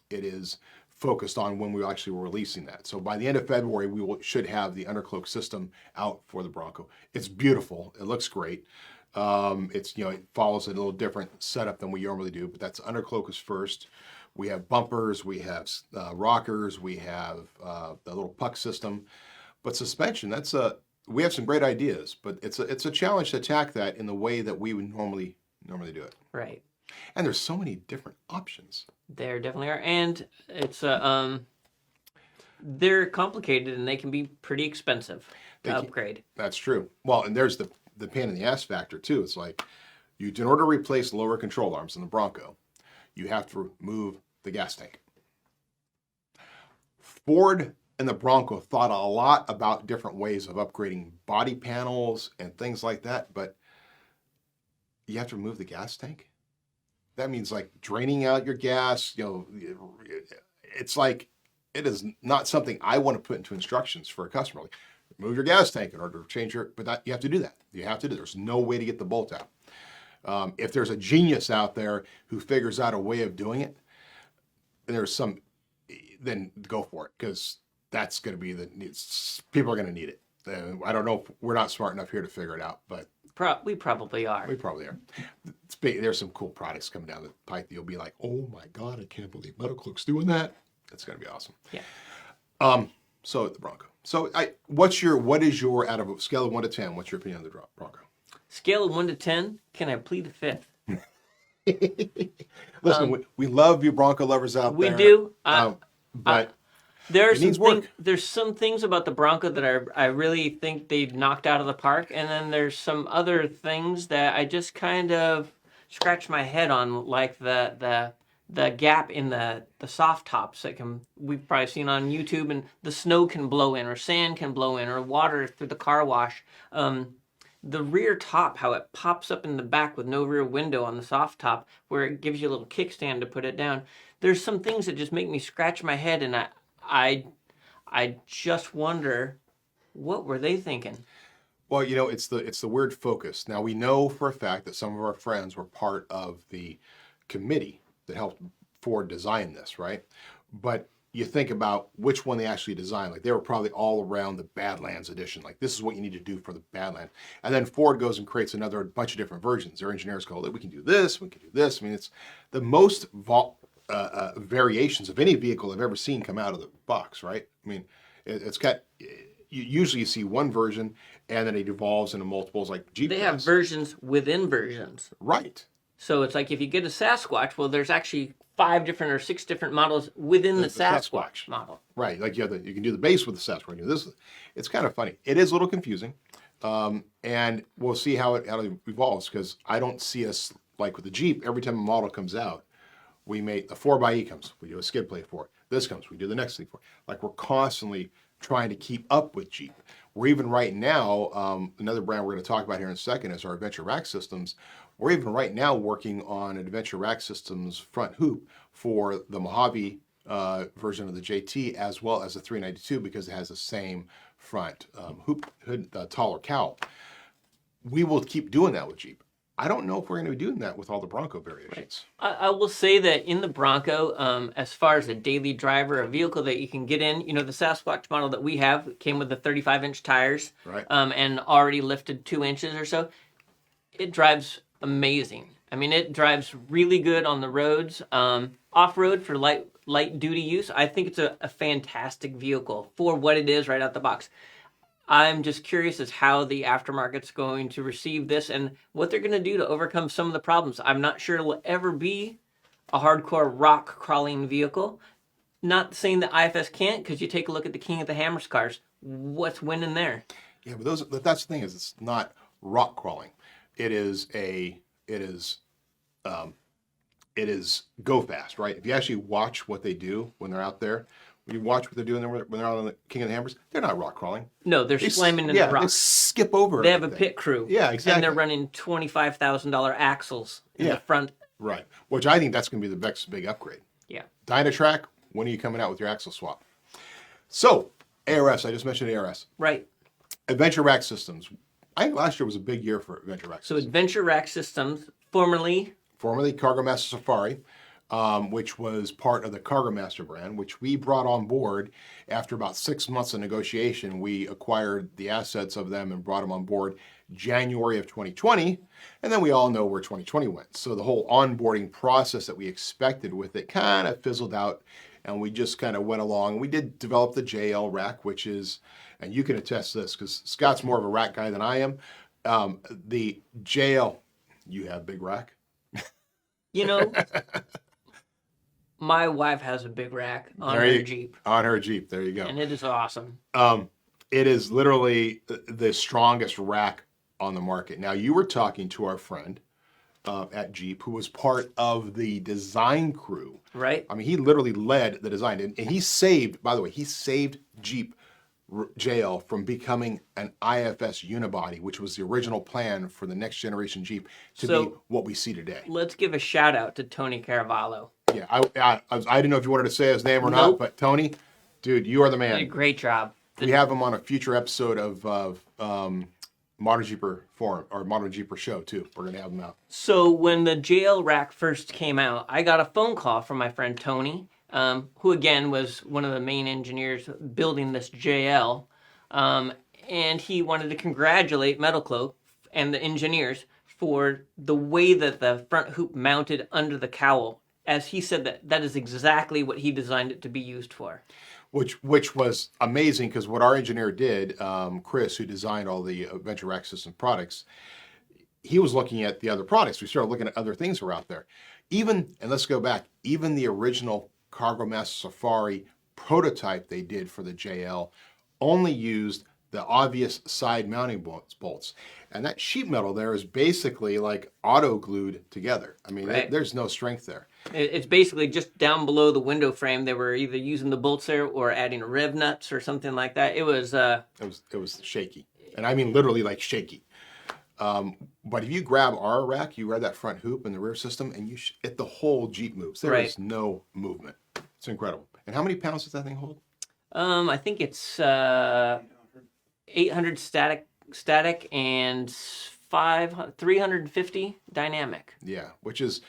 it is focused on when we actually were releasing that. So by the end of February, we should have the undercloak system out for the Bronco. It's beautiful. It looks great. It follows a little different setup than we normally do, but that's undercloak is first. We have bumpers, we have rockers, we have the little puck system. But suspension, we have some great ideas, but it's a challenge to attack that in the way that we would normally do it. Right. And there's so many different options. There definitely are, and it's they're complicated and they can be pretty expensive to upgrade. That's true. Well, and there's the pain in the ass factor too. It's like in order to replace lower control arms in the Bronco, you have to remove the gas tank. Ford and the Bronco thought a lot about different ways of upgrading body panels and things like that, but you have to remove the gas tank? That means like draining out your gas, it's like it is not something I want to put into instructions for a customer. Like, remove your gas tank in order to change but that you have to do that. You have to do. There's no way to get the bolt out. If there's a genius out there who figures out a way of doing it, then go for it, because that's going to be people are going to need it. I don't know if we're not smart enough here to figure it out, but we probably are. we probably are. There's some cool products coming down the pipe that you'll be like, oh my God, I can't believe Metalcloak's doing that. It's going to be awesome. Yeah. So the Bronco. So what is your, out of a scale of 1 to 10, what's your opinion of the Bronco? Scale of 1 to 10, can I plead the fifth? Listen, we love you Bronco lovers out there. We do. But there's some things about the Bronco that I really think they knocked out of the park, and then there's some other things that I just kind of scratch my head on, like the gap in the soft tops that we've probably seen on YouTube, and the snow can blow in, or sand can blow in, or water through the car wash. The rear top, how it pops up in the back with no rear window on the soft top, where it gives you a little kickstand to put it down. There's some things that just make me scratch my head, and I just wonder, what were they thinking? Well, it's the weird focus. Now, we know for a fact that some of our friends were part of the committee that helped Ford design this, right? But you think about which one they actually designed. Like, they were probably all around the Badlands edition. Like, this is what you need to do for the Badlands. And then Ford goes and creates another bunch of different versions. Their engineers go, we can do this, we can do this. I mean, it's the most variations of any vehicle I've ever seen come out of the box, right? I mean, it's got, usually you see one version and then it evolves into multiples, like Jeep. They have versions within versions. Right. So it's like if you get a Sasquatch, well, there's actually 5 different or 6 different models within the Sasquatch model. Right. Like you can do the base with the Sasquatch. It's kind of funny. It is a little confusing. And we'll see how it evolves, because I don't see us, like with the Jeep, every time a model comes out, we make the 4xe comes, we do a skid plate for it. This comes, we do the next thing for it. Like, we're constantly trying to keep up with Jeep. We're even right now, another brand we're going to talk about here in a second is our Adventure Rack Systems. We're even right now working on an Adventure Rack Systems front hoop for the Mojave version of the JT, as well as the 392, because it has the same front hood, taller cowl. We will keep doing that with Jeep. I don't know if we're going to be doing that with all the Bronco variations. Right. I will say that in the Bronco, as far as a daily driver, a vehicle that you can get in, the Sasquatch model that we have came with the 35-inch tires, right, and already lifted 2 inches or so. It drives amazing. I mean, it drives really good on the roads. Off-road for light duty use, I think it's a fantastic vehicle for what it is right out the box. I'm just curious as how the aftermarket's going to receive this and what they're going to do to overcome some of the problems. I'm not sure it will ever be a hardcore rock crawling vehicle. Not saying that IFS can't, because you take a look at the King of the Hammers cars. What's winning there? Yeah, but that's the thing, is it's not rock crawling. It is go fast, right? If you actually watch what they do when they're out there, when you watch what they're doing when they're out on the King of the Hammers, they're not rock crawling. No, they're slamming into rocks. They skip over They have a pit crew. Yeah, exactly. And they're running $25,000 axles in the front. Right, which I think that's going to be the next big upgrade. Yeah. Dynatrack, when are you coming out with your axle swap? So, ARS, I just mentioned ARS. Right. Adventure Rack Systems. I think last year was a big year for Adventure Rack Systems. So Adventure Rack Systems, formerly Cargo Master Safari, which was part of the Cargo Master brand, which we brought on board after about 6 months of negotiation. We acquired the assets of them and brought them on board January of 2020, and then we all know where 2020 went. So the whole onboarding process that we expected with it kind of fizzled out, and we just kind of went along. We did develop the JL rack, which is, and you can attest to this because Scott's more of a rack guy than I am. The JL, you have big rack? My wife has a big rack on her Jeep. On her Jeep, there you go. And it is awesome. It is literally the strongest rack on the market. Now, you were talking to our friend at Jeep, who was part of the design crew. Right. I mean, he literally led the design. And he saved, by the way, he saved Jeep JL from becoming an IFS unibody, which was the original plan for the next generation Jeep to be what we see today. Let's give a shout out to Tony Caravallo. Yeah, I didn't know if you wanted to say his name or not, but Tony, Dude, you are the Did a man. great job. We have him on a future episode of Modern Jeeper Forum or Modern Jeeper Show too. We're gonna have him out. So when the JL rack first came out, I got a phone call from my friend Tony, who again was one of the main engineers building this JL, and he wanted to congratulate Metalcloak and the engineers for the way that the front hoop mounted under the cowl. As he said, that is exactly what he designed it to be used for. Which was amazing because what our engineer did, Chris, who designed all the Bedrack System products, he was looking at the other products. We started looking at other things that were out there. Even, and let's go back, even the original Cargo Master Safari prototype they did for the JL only used the obvious side mounting bolts. And that sheet metal there is basically like auto glued together. I mean, Right. there's no strength there. It's basically just down below the window frame. They were either using the bolts there or adding rev nuts or something like that. It was It was shaky. And I mean literally like shaky. But if you grab our rack, you grab that front hoop and the rear system, and the whole Jeep moves. There is no movement. It's incredible. And how many pounds does that thing hold? I think it's 800 static and 350 dynamic. Yeah, which is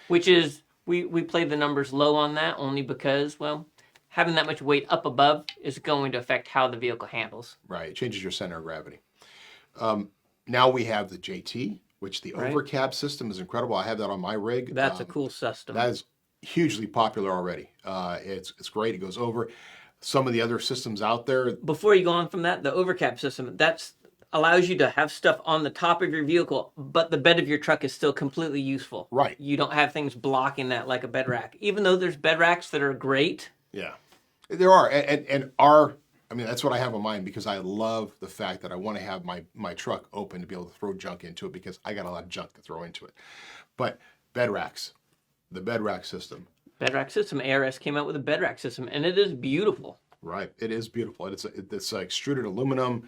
We played the numbers low on that only because, well, having that much weight up above is going to affect how the vehicle handles. right. It changes your center of gravity. Now we have the JT, which the Right. overcab system is incredible. I have that on my rig. That's a cool system. That is hugely popular already. It's great. It goes over. Some of the other systems out there, Before you go on from that, the overcap system, that's allows you to have stuff on the top of your vehicle, but the bed of your truck is still completely useful. Right. You don't have things blocking that like a bed rack. Even though there's bed racks that are great. yeah, there are. And our, I mean, that's what I have in mind because I love the fact that I want to have my truck open to be able to throw junk into it because I got a lot of junk to throw into it. But bed racks, the bed rack system. Bedrack System, ARS came out with a Bedrack System, and it is beautiful. Right. It is beautiful. It's extruded aluminum.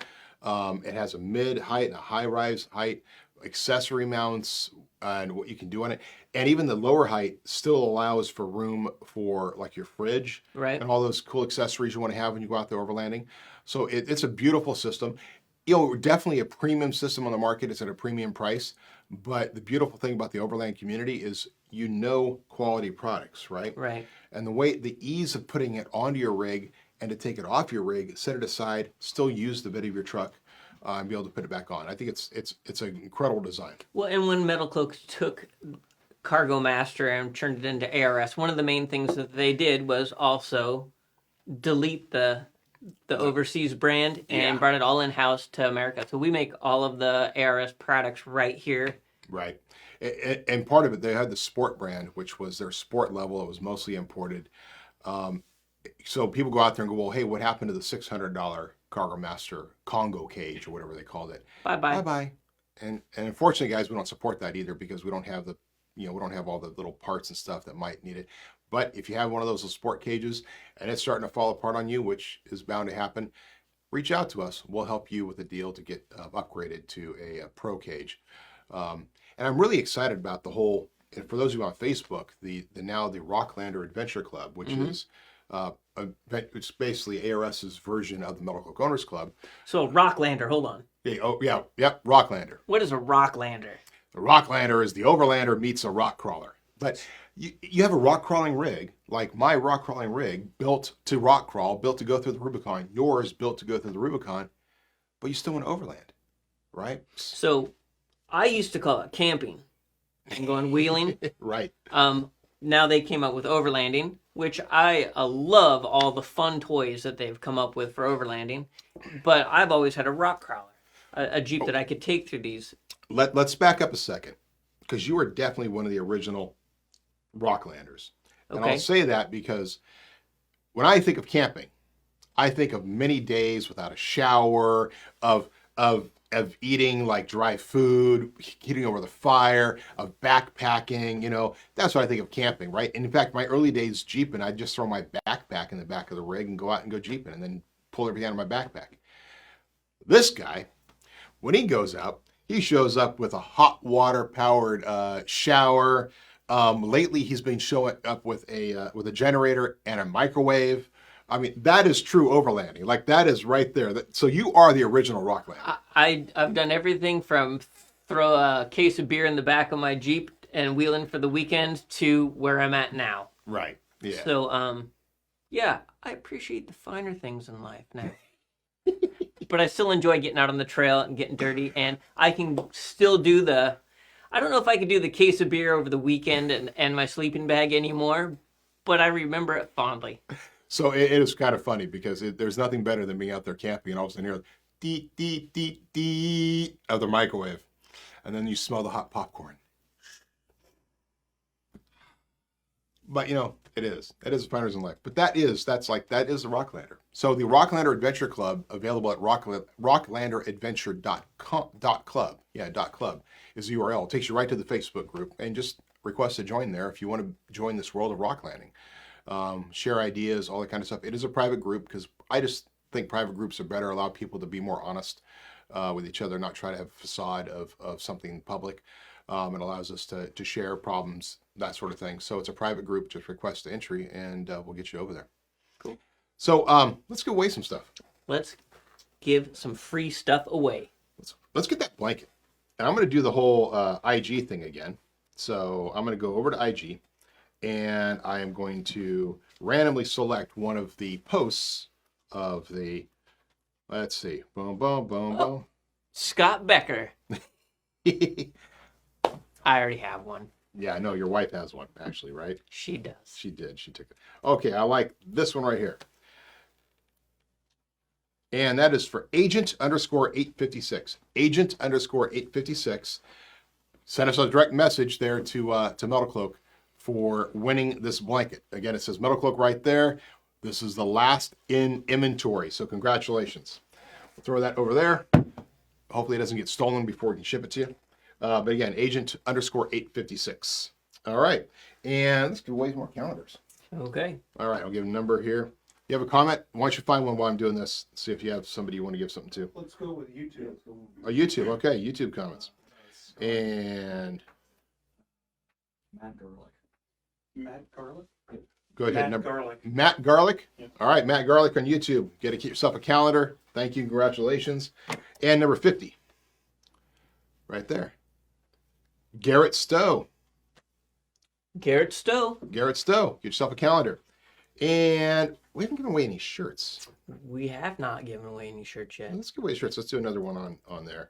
It has a mid height and a high rise height, accessory mounts, and what you can do on it. And even the lower height still allows for room for like your fridge Right. and all those cool accessories you want to have when you go out there overlanding. So it's a beautiful system. You know, definitely a premium system on the market. It's at a premium price. But the beautiful thing about the overland community is quality products, right? Right. And the ease of putting it onto your rig and to take it off your rig, set it aside, still use the bed of your truck, and be able to put it back on. I think it's an incredible design. Well, and when Metalcloak took Cargo Master and turned it into ARS, one of the main things that they did was also delete the overseas brand and brought it all in-house to America. So we make all of the ARS products right here. Right. And part of it, they had the Sport brand, which was their sport level. It was mostly imported. So people go out there and go, well, hey, what happened to the $600 Cargo Master Congo cage or whatever they called it? Bye-bye. Bye-bye. And unfortunately, guys, we don't support that either because we don't have we don't have all the little parts and stuff that might need it. But if you have one of those sport cages and it's starting to fall apart on you, which is bound to happen, reach out to us. We'll help you with a deal to get upgraded to a pro cage. And I'm really excited about the whole, and for those of you on Facebook, the Rocklander Adventure Club, which is it's basically ARS's version of the Metalcloak Owners Club. So Rocklander, hold on. Yep, Rocklander. What is a Rocklander? The Rocklander is the Overlander meets a rock crawler. But you have a rock crawling rig, like my rock crawling rig, built to rock crawl, built to go through the Rubicon. Yours built to go through the Rubicon, but you still want overland, right? So I used to call it camping and going wheeling. Right. Now they came out with overlanding, which I love all the fun toys that they've come up with for overlanding. But I've always had a rock crawler, a Jeep that I could take through these. Let's back up a second, because you are definitely one of the original Rocklanders. And Okay. I'll say that because when I think of camping, I think of many days without a shower, of eating like dry food, heating over the fire, of backpacking, that's what I think of camping, right? And in fact, my early days Jeeping, I'd just throw my backpack in the back of the rig and go out and go Jeeping and then pull everything out of my backpack. This guy, when he goes out, he shows up with a hot water powered shower. Lately, he's been showing up with a generator and a microwave. I mean, that is true overlanding. Like, that is right there. So you are the original Rocklander. I've done everything from throw a case of beer in the back of my Jeep and wheeling for the weekend to where I'm at now. Right. Yeah. So, yeah, I appreciate the finer things in life now. But I still enjoy getting out on the trail and getting dirty, and I can still do I don't know if I could do the case of beer over the weekend and my sleeping bag anymore, but I remember it fondly. So it is kind of funny because there's nothing better than being out there camping and all of a sudden you hear the dee of the microwave, and then you smell the hot popcorn. But it is finders in life. But that is the Rocklander. So the Rocklander Adventure Club, available at rocklanderadventure.club. Yeah, .club is the URL. It takes you right to the Facebook group, and just request to join there if you want to join this world of rocklanding. Share ideas, all that kind of stuff. It is a private group because I just think private groups are better, allow people to be more honest with each other, not try to have a facade of something public. It allows us to share problems, that sort of thing. So it's a private group, just request entry, and we'll get you over there. Cool. So let's give away some stuff. Let's give some free stuff away. Let's get that blanket. And I'm going to do the whole IG thing again. So I'm going to go over to IG, and I am going to randomly select one of the posts of the, let's see, boom, boom, boom, boom. Scott Becker. I already have one. Yeah, I know your wife has one, actually, right? She does. She did. She took it. Okay, I like this one right here. And that is for Agent_856. Agent_856. Send us a direct message there to Metalcloak for winning this blanket. Again, it says Metalcloak right there. This is the last in inventory, so congratulations. We'll throw that over there. Hopefully it doesn't get stolen before we can ship it to you. But again, Agent_856. All right, and let's give away more calendars. Okay. All right, I'll give a number here. You have a comment? Why don't you find one while I'm doing this? See if you have somebody you want to give something to. Let's go with YouTube. Oh, YouTube. Okay, YouTube comments. And Matt Garlic? go ahead. Matt Garlic. Matt Garlic? Yeah. All right, Matt Garlic on YouTube. Get to keep yourself a calendar. Thank you. Congratulations. And number 50. Right there. Garrett Stowe. Garrett Stowe. Garrett Stowe. Get yourself a calendar. And we haven't given away any shirts. We have not given away any shirts yet. Let's give away shirts. Let's do another one on there.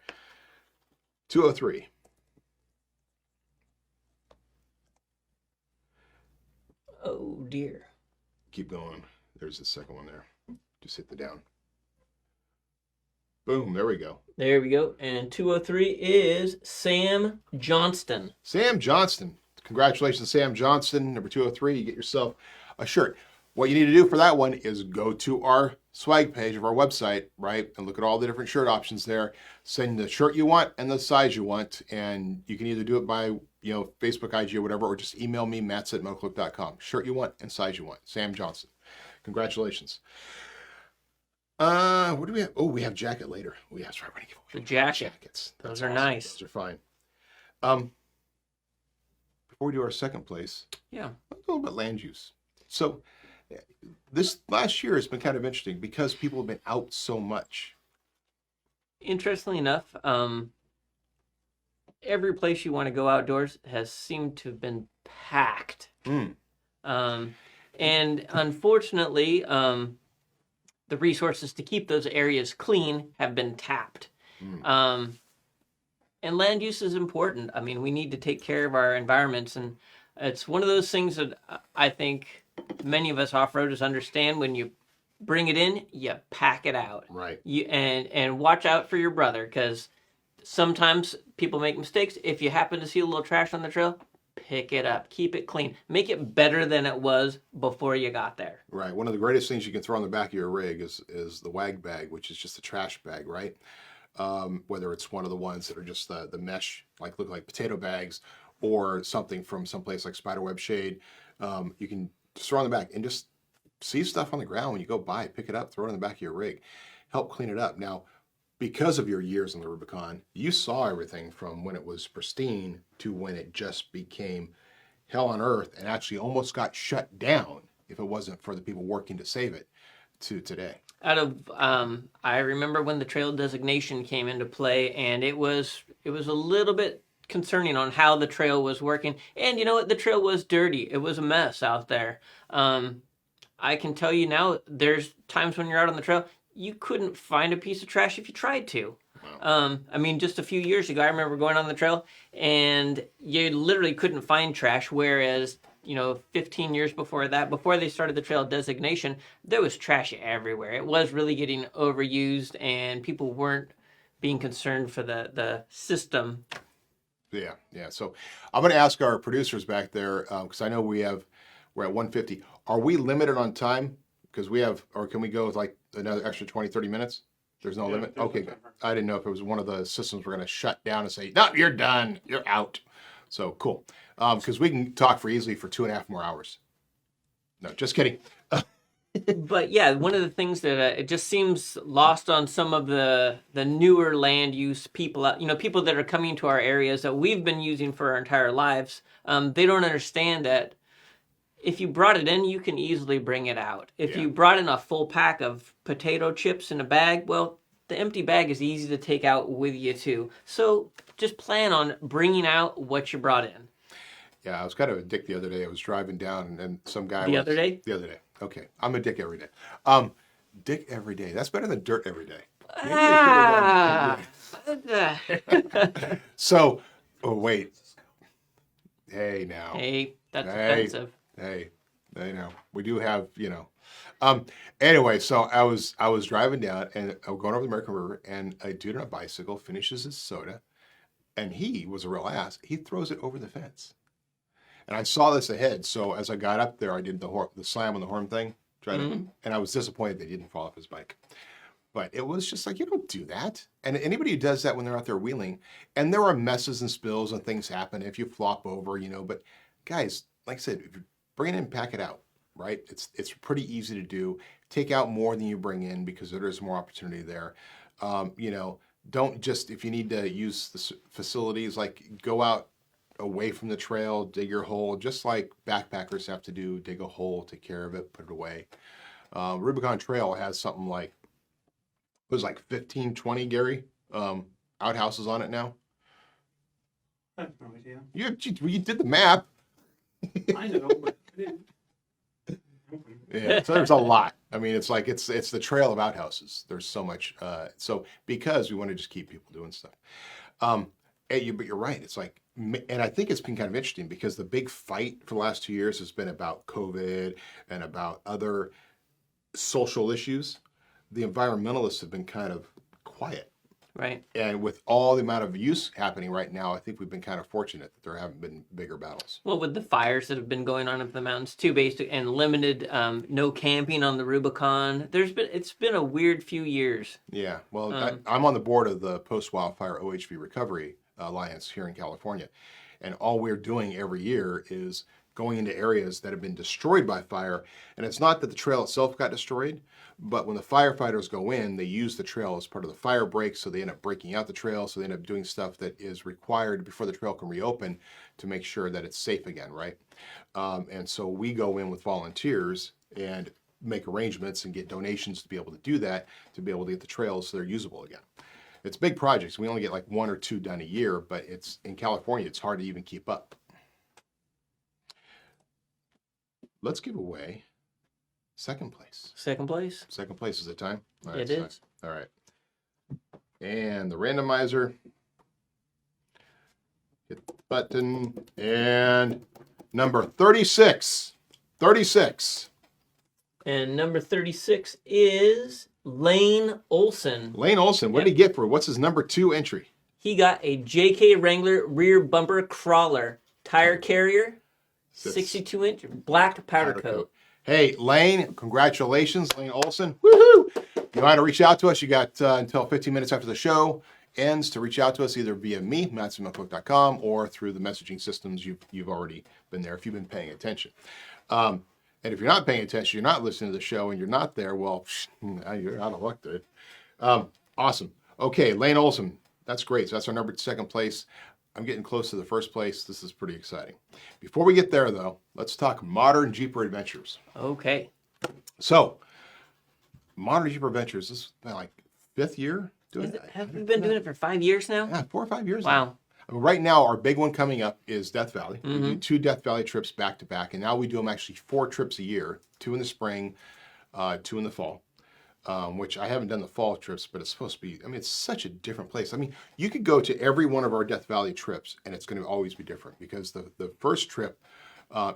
203. Oh, dear. Keep going. There's the second one there. Just hit the down. Boom. There we go. There we go. And 203 is Sam Johnston. Sam Johnston. Congratulations, Sam Johnston. Number 203. You get yourself a shirt. What you need to do for that one is go to our swag page of our website, right, and look at all the different shirt options there. Send the shirt you want and the size you want, and you can either do it by Facebook, IG, or whatever, or just email me, Matson@metalcloak.com. Shirt you want and size you want. Sam Johnston. Congratulations. What do we have? Oh, we have jacket later. Oh, yeah, that's right. We're going to give away The jacket. jackets. Those That's are awesome. nice. Those are fine. Before we do our second place, Yeah. a little bit land use. So this last year has been kind of interesting because people have been out so much. Interestingly enough, every place you want to go outdoors has seemed to have been packed. And unfortunately, the resources to keep those areas clean have been tapped. And land use is important. I mean, we need to take care of our environments, and it's one of those things that I think many of us off-roaders understand. When you bring it in, you pack it out. Right. And watch out for your brother, because sometimes people make mistakes. If you happen to see a little trash on the trail, pick it up. Keep it clean. Make it better than it was before you got there. Right. One of the greatest things you can throw on the back of your rig is the wag bag, which is just a trash bag, right? Whether it's one of the ones that are just the mesh, look like potato bags, or something from someplace like Spiderweb Shade. You can just throw on the back and just see stuff on the ground when you go by, pick it up, throw it on the back of your rig, help clean it up. Now, because of your years on the Rubicon, you saw everything from when it was pristine to when it just became hell on earth and actually almost got shut down if it wasn't for the people working to save it. to today? Out of I remember when the trail designation came into play, and it was a little bit concerning on how the trail was working. And you know what? The trail was dirty. It was a mess out there. I can tell you now, there's times when you're out on the trail, you couldn't find a piece of trash if you tried to. I mean, just a few years ago, I remember going on the trail, and you literally couldn't find trash, whereas 15 years before that, before they started the trail designation, there was trash everywhere. It was really getting overused, and people weren't being concerned for the system. Yeah. So I'm going to ask our producers back there, because I know we're at 150. Are we limited on time? Because or can we go with like another extra 20, 30 minutes? There's no limit? there's Okay, no good. timer. I didn't know if it was one of the systems we're going to shut down and say, no, you're done. You're out. So cool. Because we can talk for easily for 2.5 more hours. No, just kidding. But yeah, one of the things that it just seems lost on some of the newer land use people, people that are coming to our areas that we've been using for our entire lives, they don't understand that if you brought it in, you can easily bring it out. If you brought in a full pack of potato chips in a bag, well, the empty bag is easy to take out with you too. So just plan on bringing out what you brought in. Yeah, I was kind of a dick the other day. I was driving down and some guy The other day? The other day. Okay. I'm a dick every day. Dick every day. That's better than dirt every day. So, wait. Hey, now. Hey, that's offensive. Hey, now. We do have, Anyway, so I was driving down and I'm going over the American River, and a dude on a bicycle finishes his soda, and he was a real ass. He throws it over the fence. And I saw this ahead, so as I got up there, I did the slam on the horn thing, and I was disappointed they didn't fall off his bike. But it was just like, you don't do that. And anybody who does that when they're out there wheeling, and there are messes and spills and things happen if you flop over, but guys, like I said, if you bring it in, pack it out, right? It's pretty easy to do. Take out more than you bring in because there is more opportunity there. Don't just, if you need to use the facilities, like go out away from the trail, dig your hole, just like backpackers have to do, dig a hole, take care of it, put it away. Rubicon Trail has something like, it was like 15, 20, Gary, outhouses on it now. I have no idea. You did the map. I know, but I didn't. Yeah, so there's a lot. I mean, it's like it's the trail of outhouses. There's so much. So because we want to just keep people doing stuff. But you're right. It's like, and I think it's been kind of interesting because the big fight for the last 2 years has been about COVID and about other social issues. The environmentalists have been kind of quiet. Right. And with all the amount of use happening right now, I think we've been kind of fortunate that there haven't been bigger battles. Well, with the fires that have been going on up the mountains too, basically, and limited no camping on the Rubicon, it's been a weird few years. Yeah. Well, I'm on the board of the Post-Wildfire OHV Recovery Alliance here in California. And all we're doing every year is going into areas that have been destroyed by fire. And it's not that the trail itself got destroyed, but when the firefighters go in, they use the trail as part of the fire break, so they end up breaking out the trail, so they end up doing stuff that is required before the trail can reopen to make sure that it's safe again, right? And so we go in with volunteers and make arrangements and get donations to be able to do that, to be able to get the trails so they're usable again. It's big projects. We only get like 1 or 2 done a year, but it's in California, it's hard to even keep up. Let's give away second place. Second place? Second place is the time? All right, It is. All right. And the randomizer. Hit the button. And number 36. 36. And number 36 is Lane Olson. Lane Olson, what did he get for, what's his number 2 entry? He got a JK Wrangler rear bumper crawler tire carrier, 62-inch black powder coat. Hey, Lane, congratulations, Lane Olson. Woohoo! You know how to reach out to us. You got until 15 minutes after the show ends to reach out to us, either via me, matsonmetalcloak.com, or through the messaging systems. You've already been there if you've been paying attention. And if you're not paying attention, you're not listening to the show, and you're not there, well, you're out of luck, dude. Awesome. Okay, Lane Olson, that's great. So that's our number 2nd place. I'm getting close to the 1st place. This is pretty exciting. Before we get there, though, let's talk Modern Jeeper Adventures. Okay. So, Modern Jeeper Ventures, this is my like 5th year doing it. Have we been doing it for 5 years now? Yeah, 4 or 5 years now. Wow. I mean, right now, our big one coming up is Death Valley. We Mm-hmm. do 2 Death Valley trips back to back, and now we do them actually 4 trips a year, 2 in the spring, 2 in the fall. Which I haven't done the fall trips, but it's supposed to be, I mean, it's such a different place. I mean, you could go to every one of our Death Valley trips and it's going to always be different because the first trip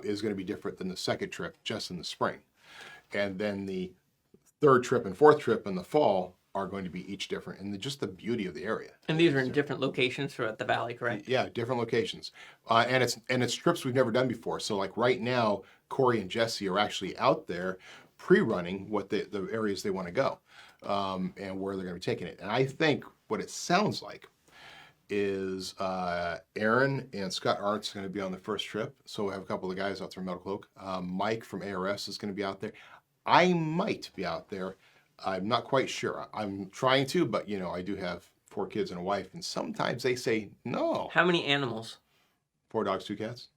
is going to be different than the second trip just in the spring. And then the third trip and fourth trip in the fall are going to be each different, and just the beauty of the area. And these are in different locations throughout the valley, correct? Yeah, different locations. And it's trips we've never done before. So like right now, Corey and Jesse are actually out there pre-running what the areas they want to go and where they're going to be taking it. And I think what it sounds like is Aaron and Scott Arnt's going to be on the first trip. So we have a couple of guys out there from Metalcloak. Mike from ARS is going to be out there. I might be out there. I'm not quite sure. I'm trying to, but you know, I do have 4 kids and a wife, and sometimes they say no. How many animals? 4 dogs, 2 cats.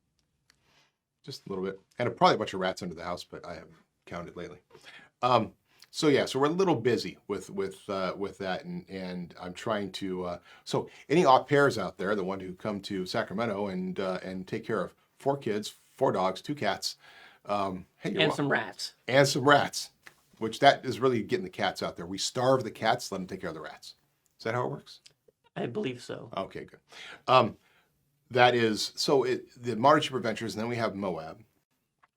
Just a little bit. And probably a bunch of rats under the house, but I haven't counted lately. So yeah, so we're a little busy with that, and I'm trying to. So any au pairs out there, the one who come to Sacramento and take care of 4 kids, 4 dogs, 2 cats, hey, you're welcome. Some rats. And some rats, which that is really getting the cats out there. We starve the cats, let them take care of the rats. Is that how it works? I believe so. Okay, good. That is so. The ModernJeeper Adventures, and then we have Moab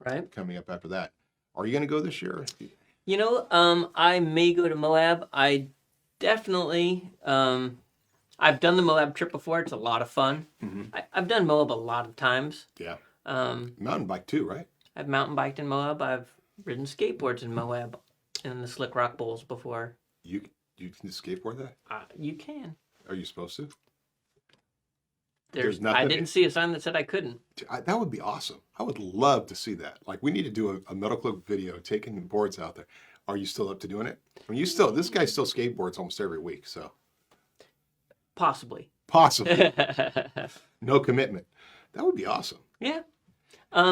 Right. coming up after that. Are you going to go this year? You know, I may go to Moab. I definitely, I've done the Moab trip before. It's a lot of fun. Mm-hmm. I've done Moab a lot of times. Yeah. Mountain bike too, right? I've mountain biked in Moab. I've ridden skateboards in Moab in the Slick Rock Bowls before. You can skateboard that? You can. Are you supposed to? There's nothing. I didn't see a sign that said I couldn't. That would be awesome. I would love to see that. Like, we need to do a Metalcloak video taking the boards out there. Are you still up to doing it? I mean, this guy still skateboards almost every week, so. Possibly. Possibly. No commitment. That would be awesome. Yeah.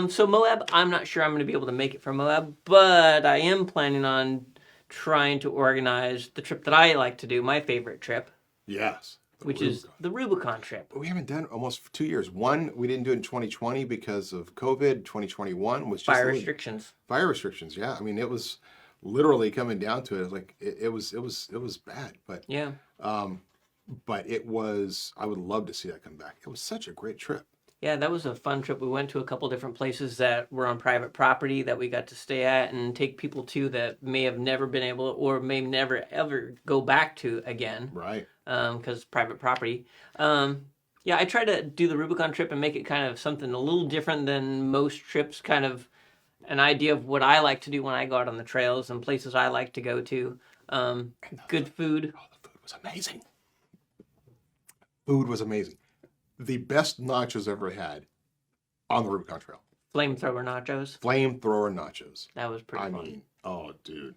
So Moab, I'm not sure I'm going to be able to make it for Moab, but I am planning on trying to organize the trip that I like to do, my favorite trip, Yes. which is the Rubicon trip. But we haven't done it almost for 2 years. One, we didn't do it in 2020 because of COVID. 2021 was just Fire restrictions. Fire restrictions, yeah. I mean, it was literally coming down to it. Like it was bad, but Yeah. but it was. I would love to see that come back. It was such a great trip. Yeah, that was a fun trip. We went to a couple different places that were on private property that we got to stay at and take people to that may have never been able or may never ever go back to again. Right. Because private property. Yeah, I try to do the Rubicon trip and make it kind of something a little different than most trips, kind of an idea of what I like to do when I go out on the trails and places I like to go to. Good food. Oh, the food was amazing. Food was amazing. The best nachos I've ever had on the Rubicon Trail. Flamethrower nachos. Flamethrower nachos. That was pretty I fun. mean, oh, dude.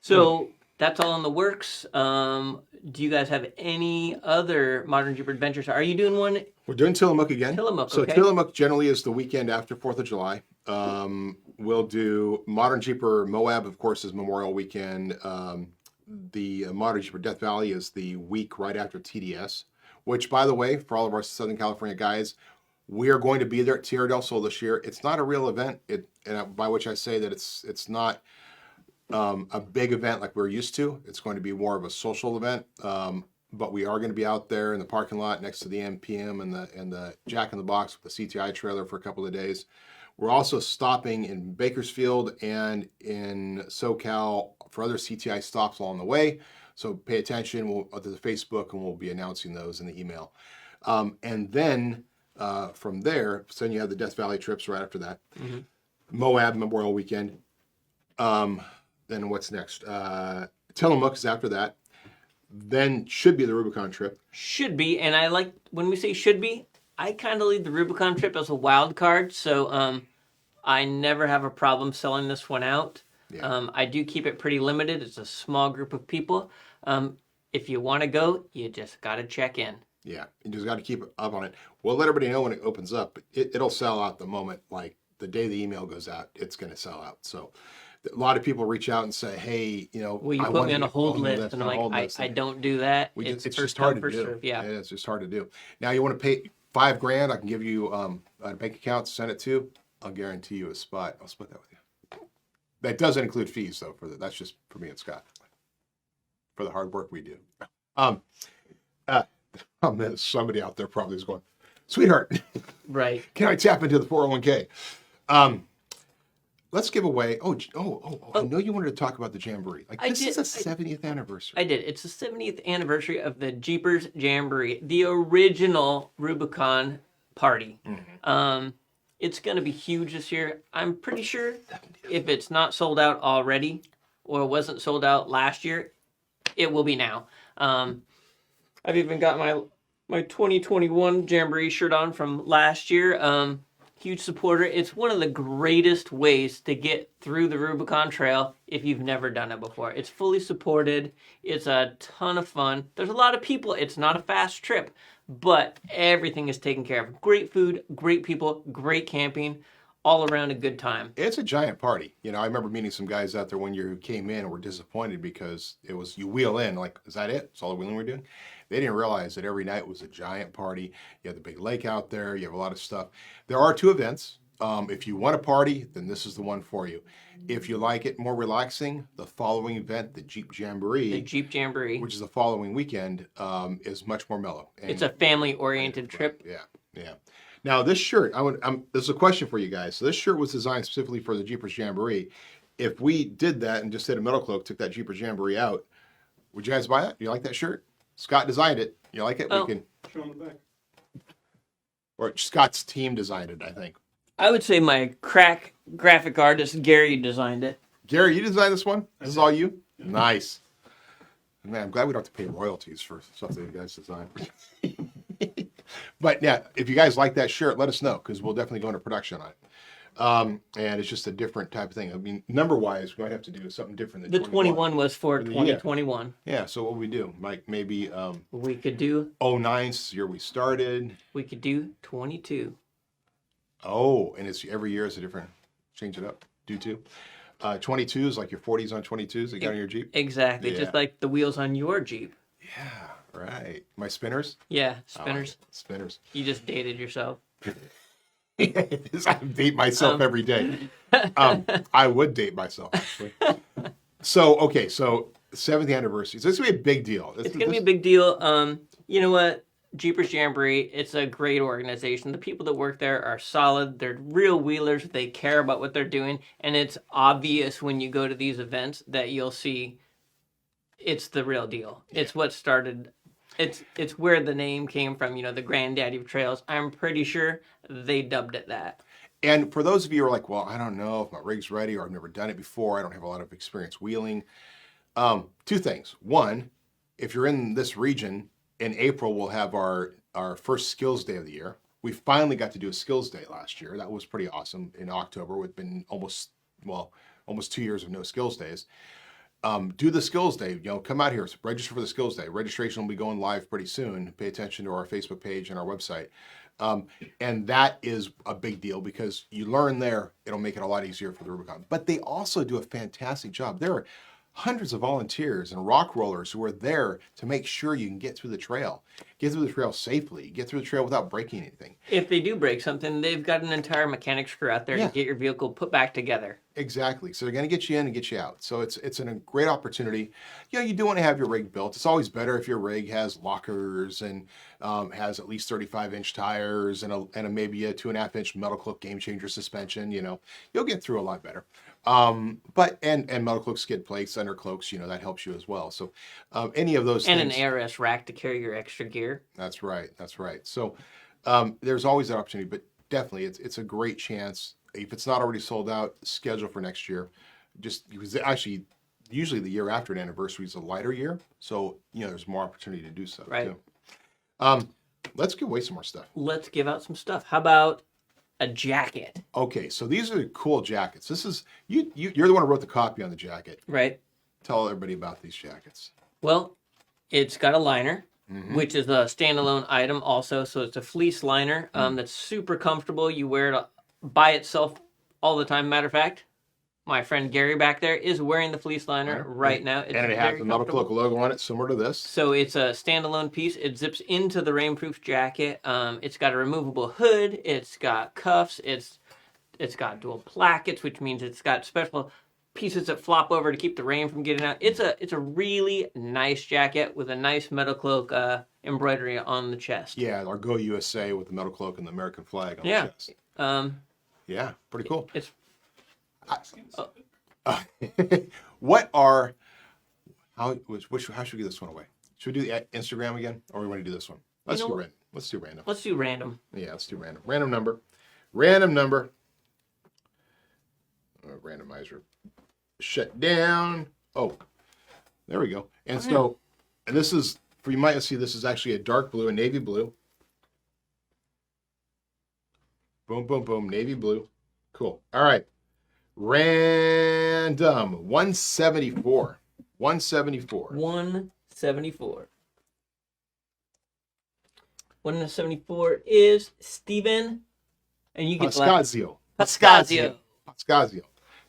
So that's all in the works. Do you guys have any other ModernJeeper adventures? Are you doing one? We're doing Tillamook again. Tillamook, So okay. Tillamook generally is the weekend after 4th of July. We'll do ModernJeeper Moab, of course, is Memorial Weekend. The ModernJeeper Death Valley is the week right after TDS, which, by the way, for all of our Southern California guys, we are going to be there at Tierra del Sol this year. It's not a real event, by which I say that it's not a big event like we're used to. It's going to be more of a social event, but we are going to be out there in the parking lot next to the MPM and the Jack in the Box with the CTI trailer for a couple of days. We're also stopping in Bakersfield and in SoCal for other CTI stops along the way. So pay attention to the Facebook, and we'll be announcing those in the email. And then from there, so then you have the Death Valley trips right after that. Mm-hmm. Moab Memorial Weekend. Then what's next? Tillamook is after that. Then should be the Rubicon trip. Should be, and I like when we say should be, I kind of leave the Rubicon trip as a wild card, so I never have a problem selling this one out. Yeah. I do keep it pretty limited. It's a small group of people. If you want to go, you just got to check in. Yeah, you just got to keep up on it. We'll let everybody know when it opens up. It'll sell out the moment, like the day the email goes out, it's going to sell out. So a lot of people reach out and say, hey, Will you I put want me to on a get hold on the list? And I'm hold like, list. I don't do that. It's First just come, hard to first do. serve. Yeah. It's just hard to do. Now you want to pay $5,000, I can give you a bank account to send it to. I'll guarantee you a spot. I'll split that with you. That doesn't include fees though. That's just for me and Scott for the hard work we do. Somebody out there probably is going, sweetheart, Right. can I tap into the 401k? Let's give away. I know you wanted to talk about the Jamboree. This is the 70th anniversary. I did. It's the 70th anniversary of the Jeepers Jamboree, the original Rubicon party. Mm-hmm. It's going to be huge this year. I'm pretty sure if it's not sold out already or wasn't sold out last year, it will be now. I've even got my 2021 Jamboree shirt on from last year. Huge supporter. It's one of the greatest ways to get through the Rubicon Trail if you've never done it before. It's fully supported. It's a ton of fun. There's a lot of people. It's not a fast trip, but everything is taken care of. Great food, great people, great camping, all around a good time. It's a giant party. I remember meeting some guys out there one year who came in and were disappointed because it was, you wheel in, like, is that it? It's all the wheeling we're doing? They didn't realize that every night was a giant party. You have the big lake out there. You have a lot of stuff. There are 2 events. If you want a party, then this is the one for you. If you like it more relaxing, the following event, the Jeep Jamboree. The Jeep Jamboree. Which is the following weekend, is much more mellow. And it's a family-oriented trip. Yeah. Now, this shirt, this is a question for you guys. So this shirt was designed specifically for the Jeepers Jamboree. If we did that and just did a Metalcloak, took that Jeepers Jamboree out, would you guys buy that? You like that shirt? Scott designed it. You like it? Oh. We can. Show on the back. Or Scott's team designed it, I think. I would say my crack graphic artist, Gary, designed it. Gary, you designed this one? This is all you? Yeah. Nice. Man, I'm glad we don't have to pay royalties for something you guys designed. But yeah, if you guys like that shirt, let us know because we'll definitely go into production on it. And it's just a different type of thing. I mean, number-wise, we might have to do something different than The 21 was for 2021. Yeah, so what would we do? Like maybe We could do 09's the year we started. we could do 22. Oh, and it's every year is a different, change it up, do 2. 22 is like your 40s on 22s that you got on your Jeep? Exactly, Yeah. just like the wheels on your Jeep. Yeah, right. My spinners? Yeah, spinners. Spinners. You just dated yourself. I date myself every day. I would date myself, actually. So 7th anniversary. So this is going to be a big deal. It's going to be a big deal. You know what? Jeepers Jamboree, it's a great organization. The people that work there are solid. They're real wheelers. They care about what they're doing. And it's obvious when you go to these events that you'll see it's the real deal. Yeah. It's what started... It's where the name came from, the granddaddy of trails. I'm pretty sure they dubbed it that. And for those of you who are like, well, I don't know if my rig's ready or I've never done it before, I don't have a lot of experience wheeling. 2 things. One, if you're in this region, in April, we'll have our first skills day of the year. We finally got to do a skills day last year. That was pretty awesome. In October, we've been almost 2 years of no skills days. Do the skills day, come out here, register for the skills day. Registration will be going live pretty soon. Pay attention to our Facebook page and our website. And that is a big deal because you learn there, it'll make it a lot easier for the Rubicon. But they also do a fantastic job. There are hundreds of volunteers and rock rollers who are there to make sure you can get through the trail safely, get through the trail without breaking anything. If they do break something, they've got an entire mechanics crew out there to get your vehicle put back together. Exactly. So they're going to get you in and get you out. So it's a great opportunity. You do want to have your rig built. It's always better if your rig has lockers and has at least 35-inch tires and maybe a 2.5-inch Metalcloak game changer suspension. You'll get through a lot better. But Metalcloak skid plates, undercloaks, that helps you as well. So any of those things. And an ARS rack to carry your extra gear. That's right. So there's always that opportunity, but definitely it's a great chance. If it's not already sold out, schedule for next year. Just because actually, usually the year after an anniversary is a lighter year, so there's more opportunity to do so. Right. Too. Let's give away some more stuff. Let's give out some stuff. How about a jacket? Okay, so these are cool jackets. This is you're the one who wrote the copy on the jacket. Right. Tell everybody about these jackets. Well, it's got a liner. Mm-hmm. Which is a standalone item also. So it's a fleece liner that's super comfortable. You wear it by itself all the time. Matter of fact, My friend Gary back there is wearing the fleece liner right now. It's and it has the Metalcloak logo on it, similar to this. So it's a standalone piece. It zips into the rainproof jacket. It's got a removable hood. It's got cuffs. It's got dual plackets, which means it's got special pieces that flop over to keep the rain from getting out. It's a really nice jacket with a nice Metalcloak embroidery on the chest. Yeah, our Go USA with the Metalcloak and the American flag on the chest. Yeah, pretty cool. It's how should we give this one away? Should we do the Instagram again, or we want to do this one? Let's do random. Let's do random. Yeah, let's do random. Random number. Randomizer shut down. Oh, there we go. And so, and this is, for you might see, this is actually a dark blue, a navy blue. Boom, boom, boom, navy blue. Cool. All right. Random 174. 174. 174. 174 is Steven. And you get Pascazio. Pascazio.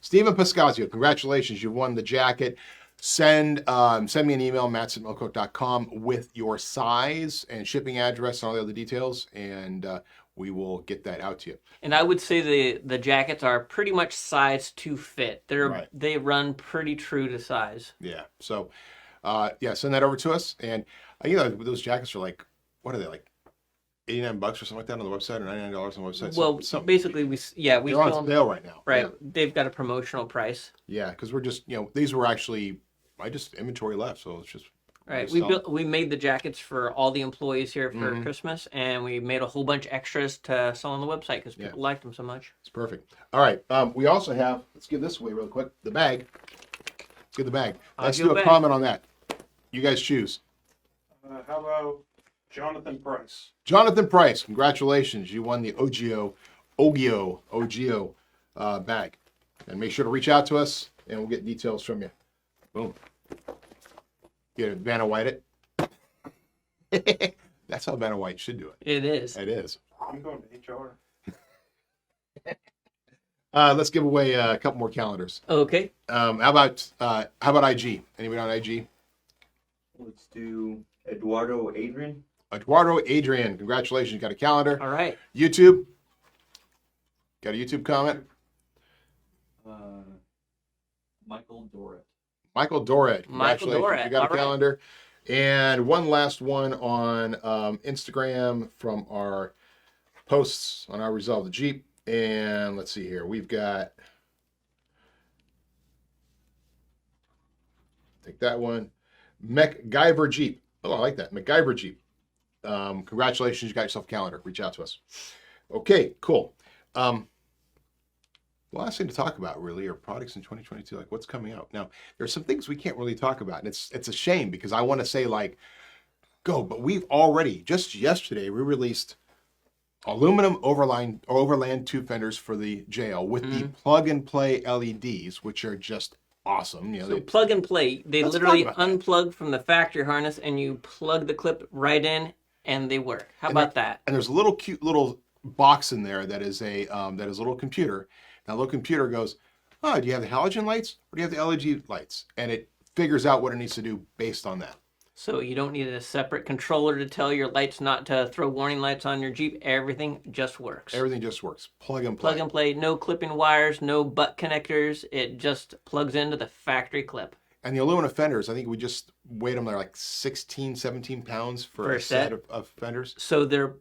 Stephen Pascazio, congratulations. You won the jacket. Send me an email, matsonmetalcloak.com, with your size and shipping address and all the other details, and we will get that out to you. And I would say the jackets are pretty much sized to fit. They run pretty true to size. Yeah. So, send that over to us. And those jackets are like, what are they, like $89 or something like that on the website, or $99 on the website? Well, basically, they're on sale right now. Right. Yeah. They've got a promotional price. Yeah, because we're just, these were actually, inventory left, so it's just. Right. We made the jackets for all the employees here for Christmas, and we made a whole bunch extras to sell on the website because people liked them so much. It's perfect. All right. We also have, let's give this away real quick, the bag. Let's get the bag. Let's do a comment on that. You guys choose. How about Jonathan Price? Jonathan Price, congratulations. You won the Ogio bag. And make sure to reach out to us, and we'll get details from you. Boom. You Vanna White it. That's how Vanna White should do it. It is. It is. I'm going to HR. Let's give away a couple more calendars. Okay. How about IG? Anybody on IG? Let's do Eduardo Adrian. Eduardo Adrian, congratulations. You got a calendar. All right. YouTube. Got a YouTube comment? Michael Dorrit. Michael Dorrit. Congratulations. You got a calendar. And one last one on Instagram from our posts on our Resolve the Jeep. And let's see here. We've got, take that one. MacGyver Jeep. Oh, I like that. MacGyver Jeep. Congratulations. You got yourself a calendar. Reach out to us. Okay, cool. The last thing to talk about really are products in 2022, like what's coming out. Now, there's some things we can't really talk about, and it's a shame because I want to say like, go, but we've already, just yesterday, we released aluminum overland tube fenders for the JL with the plug-and-play LEDs, which are just awesome. So plug and play, they literally unplug from the factory harness, and you plug the clip right in, and they work. How about that? And there's a little cute little box in there that is a little computer. Now, the little computer goes, do you have the halogen lights or do you have the LED lights? And it figures out what it needs to do based on that. So you don't need a separate controller to tell your lights not to throw warning lights on your Jeep. Everything just works. Everything just works. Plug and play. Plug and play. No clipping wires, no butt connectors. It just plugs into the factory clip. And the aluminum fenders, I think we just weighed them. They're like 16, 17 pounds for a set of fenders. So they're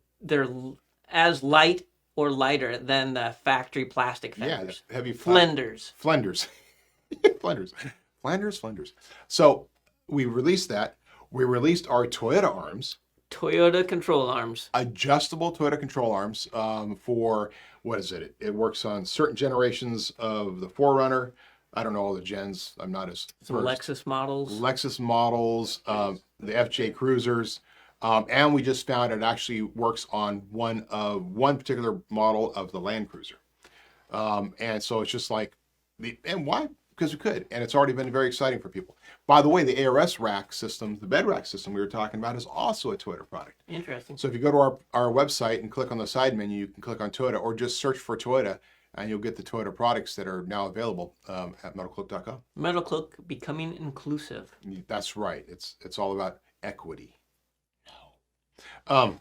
as light or lighter than the factory plastic fenders. Yeah, heavy Flenders. Flenders. Flanders. So we released that. We released our Toyota arms. Toyota control arms. Adjustable Toyota control arms for, what is it? It works on certain generations of the 4Runner. I don't know all the gens. I'm not as Some Lexus models. The FJ Cruisers. And we just found it actually works on one particular model of the Land Cruiser. And so it's just like, and why? Because we could. And it's already been very exciting for people. By the way, the ARS rack system, the bed rack system we were talking about, is also a Toyota product. Interesting. So if you go to our website and click on the side menu, you can click on Toyota or just search for Toyota and you'll get the Toyota products that are now available at metalcloak.com. Metalcloak becoming inclusive. That's right. It's all about equity. No.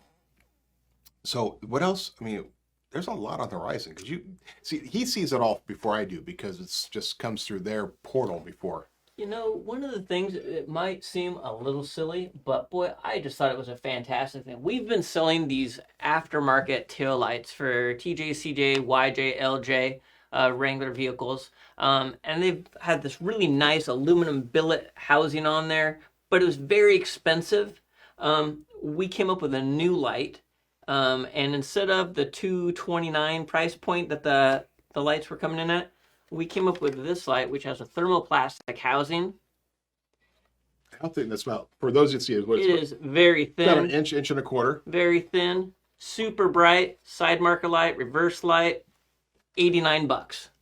So what else? I mean, there's a lot on the horizon because he sees it all before I do because it's just comes through their portal before. You know, one of the things, it might seem a little silly, but boy, I just thought it was a fantastic thing. We've been selling these aftermarket taillights for TJ, CJ, YJ, LJ, Wrangler vehicles. And they've had this really nice aluminum billet housing on there, but it was very expensive. We came up with a new light. And instead of the $229 price point that the lights were coming in at, we came up with this light, which has a thermoplastic housing. How thin that's about? For those that see it, It is very thin. About an inch and a quarter. Very thin, super bright, side marker light, reverse light, $89.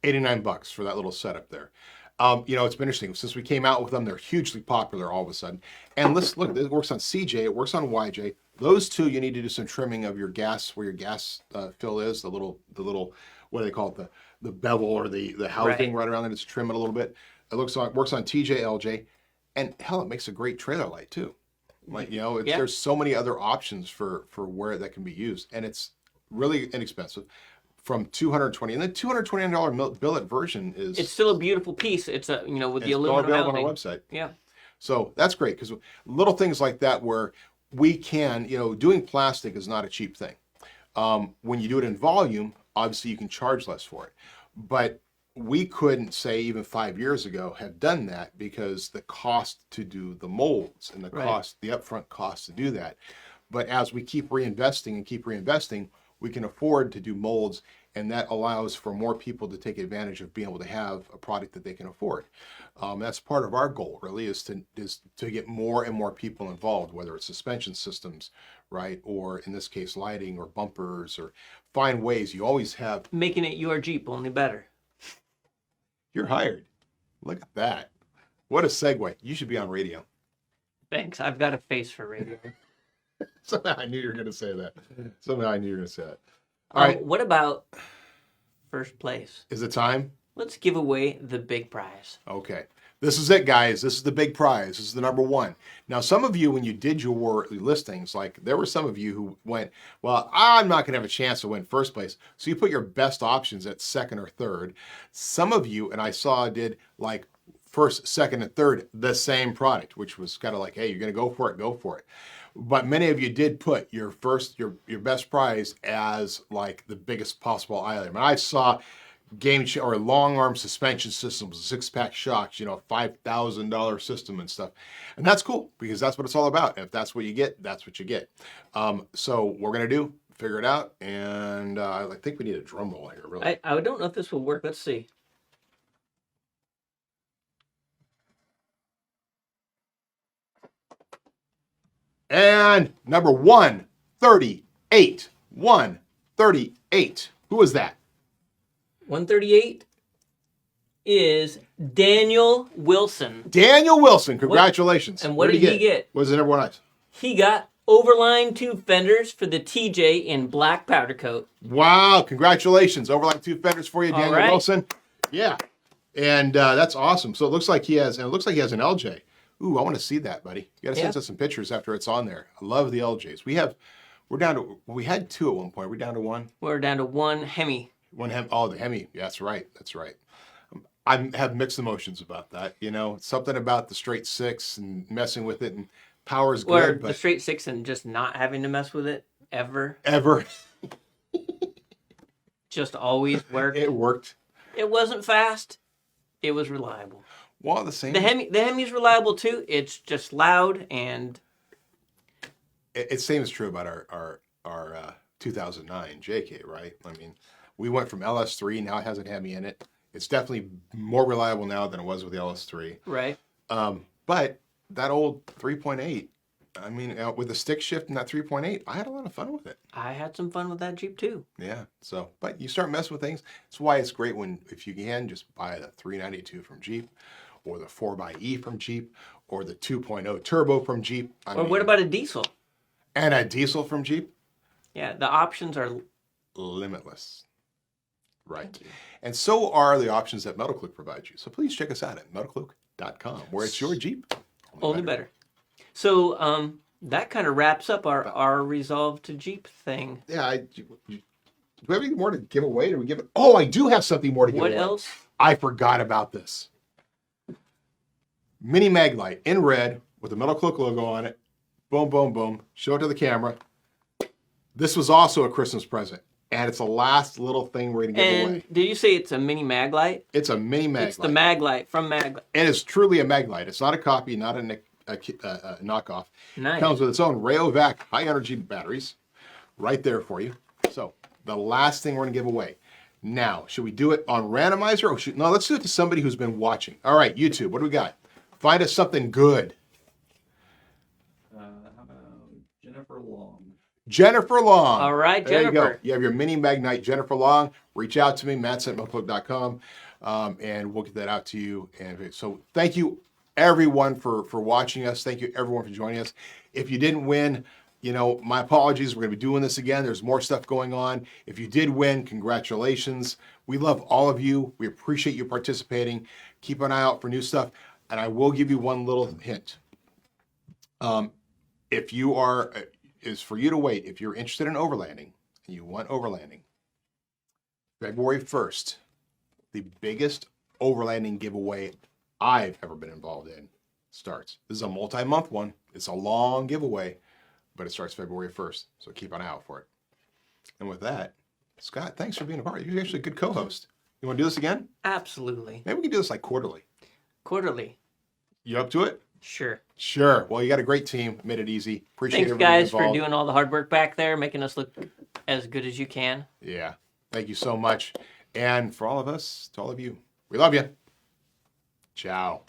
$89 for that little setup there. You know, it's been interesting. Since we came out with them, they're hugely popular all of a sudden. And let's look, it works on CJ, it works on YJ. Those two, you need to do some trimming of your gas, where your gas fill is, the little, what do they call it, the bevel or the housing right around there, just trim it a little bit. It works on TJ, LJ, and hell, it makes a great trailer light too. Like, you know, there's so many other options for where that can be used, and it's really inexpensive. From $220, and the $229 billet version is. It's still a beautiful piece. It's with the aluminum available housing on our website. Yeah. So that's great because little things like that where we can, doing plastic is not a cheap thing. When you do it in volume, obviously you can charge less for it. But we couldn't, say, even 5 years ago, have done that because the cost to do the molds and the upfront cost to do that. But as we keep reinvesting, we can afford to do molds, and that allows for more people to take advantage of being able to have a product that they can afford. That's part of our goal, really, is to get more and more people involved, whether it's suspension systems, right, or in this case, lighting or bumpers, or find ways. You always have Making it your Jeep, only better. You're hired. Look at that. What a segue. You should be on radio. Thanks. I've got a face for radio. Somehow I knew you were going to say that. All right. What about first place? Is it time? Let's give away the big prize. Okay. This is it, guys. This is the big prize. This is the number one. Now, some of you, when you did your listings, like there were some of you who went, well, I'm not going to have a chance to win first place. So you put your best options at second or third. Some of you, and I saw, did like first, second, and third, the same product, which was kind of like, hey, you're going to go for it, go for it. But many of you did put your best prize as like the biggest possible item. And I saw or long arm suspension systems, 6-pack shocks, $5,000 system and stuff. And that's cool because that's what it's all about. If that's what you get, that's what you get. So what we're going to do, figure it out. And I think we need a drum roll here, really. I don't know if this will work. Let's see. And number 138. 138. Who was that? 138 is Daniel Wilson. Daniel Wilson, congratulations. And what did he get? What was the number one item? He got Overline tube fenders for the TJ in black powder coat. Wow, congratulations. Overline tube fenders for you, Daniel Wilson. Yeah. And that's awesome. So it looks like he has an LJ. Ooh, I want to see that, buddy. You got to send us some pictures after it's on there. I love the LJs. We had two at one point. We're down to one. We're down to one Hemi. The Hemi. Yeah, that's right. I have mixed emotions about that. Something about the straight six and messing with it, and power's good. Or the straight six and just not having to mess with it ever. Just always worked. It worked. It wasn't fast. It was reliable. Well, the same. The Hemi's reliable too. It's just loud, and it's same is true about our 2009 JK, right? I mean, we went from LS3, now it has a Hemi in it. It's definitely more reliable now than it was with the LS3. Right. But that old 3.8, I mean, with the stick shift in that 3.8, I had a lot of fun with it. I had some fun with that Jeep too. Yeah. So, but you start messing with things. That's why it's great if you can just buy the 392 from Jeep, or the 4xE from Jeep, or the 2.0 turbo from Jeep. What about a diesel? And a diesel from Jeep? Yeah, the options are limitless. Right. And so are the options that Metalcloak provides you. So please check us out at metalcloak.com, where it's your Jeep. Only better. So that kind of wraps up our Resolve to Jeep thing. Yeah. Do we have anything more to give away? Do we give it? Oh, I do have something more to give away. What else? I forgot about this. Mini mag light in red with the Metalcloak logo on it. Boom, boom, boom. Show it to the camera. This was also a Christmas present. And it's the last little thing we're going to give away. Did you say it's a mini mag light? It's a mini mag light. It's the mag light from Mag. And it's truly a mag light. It's not a copy, not a knockoff. Nice. It comes with its own Rayovac high energy batteries right there for you. So the last thing we're going to give away. Now, should we do it on Randomizer? Or no, let's do it to somebody who's been watching. All right, YouTube, what do we got? Find us something good. How about Jennifer Long? Jennifer Long. All right, there Jennifer. You go. You have your mini magnite, Jennifer Long. Reach out to me, Matson@metalcloak.com, and we'll get that out to you. And so thank you, everyone, for watching us. Thank you, everyone, for joining us. If you didn't win, my apologies. We're going to be doing this again. There's more stuff going on. If you did win, congratulations. We love all of you. We appreciate you participating. Keep an eye out for new stuff. And I will give you one little hint. If you are, is for you to wait. If you're interested in overlanding and you want overlanding, February 1st, the biggest overlanding giveaway I've ever been involved in starts. This is a multi-month one. It's a long giveaway, but it starts February 1st. So keep an eye out for it. And with that, Scott, thanks for being a part. You're actually a good co-host. You want to do this again? Absolutely. Maybe we can do this like quarterly. Quarterly. You up to it? Sure. Sure. Well, you got a great team. Made it easy. Appreciate Thanks, everybody guys, for involved. doing all the hard work back there, making us look as good as you can. Yeah. Thank you so much. And for all of us, to all of you, we love you. Ciao.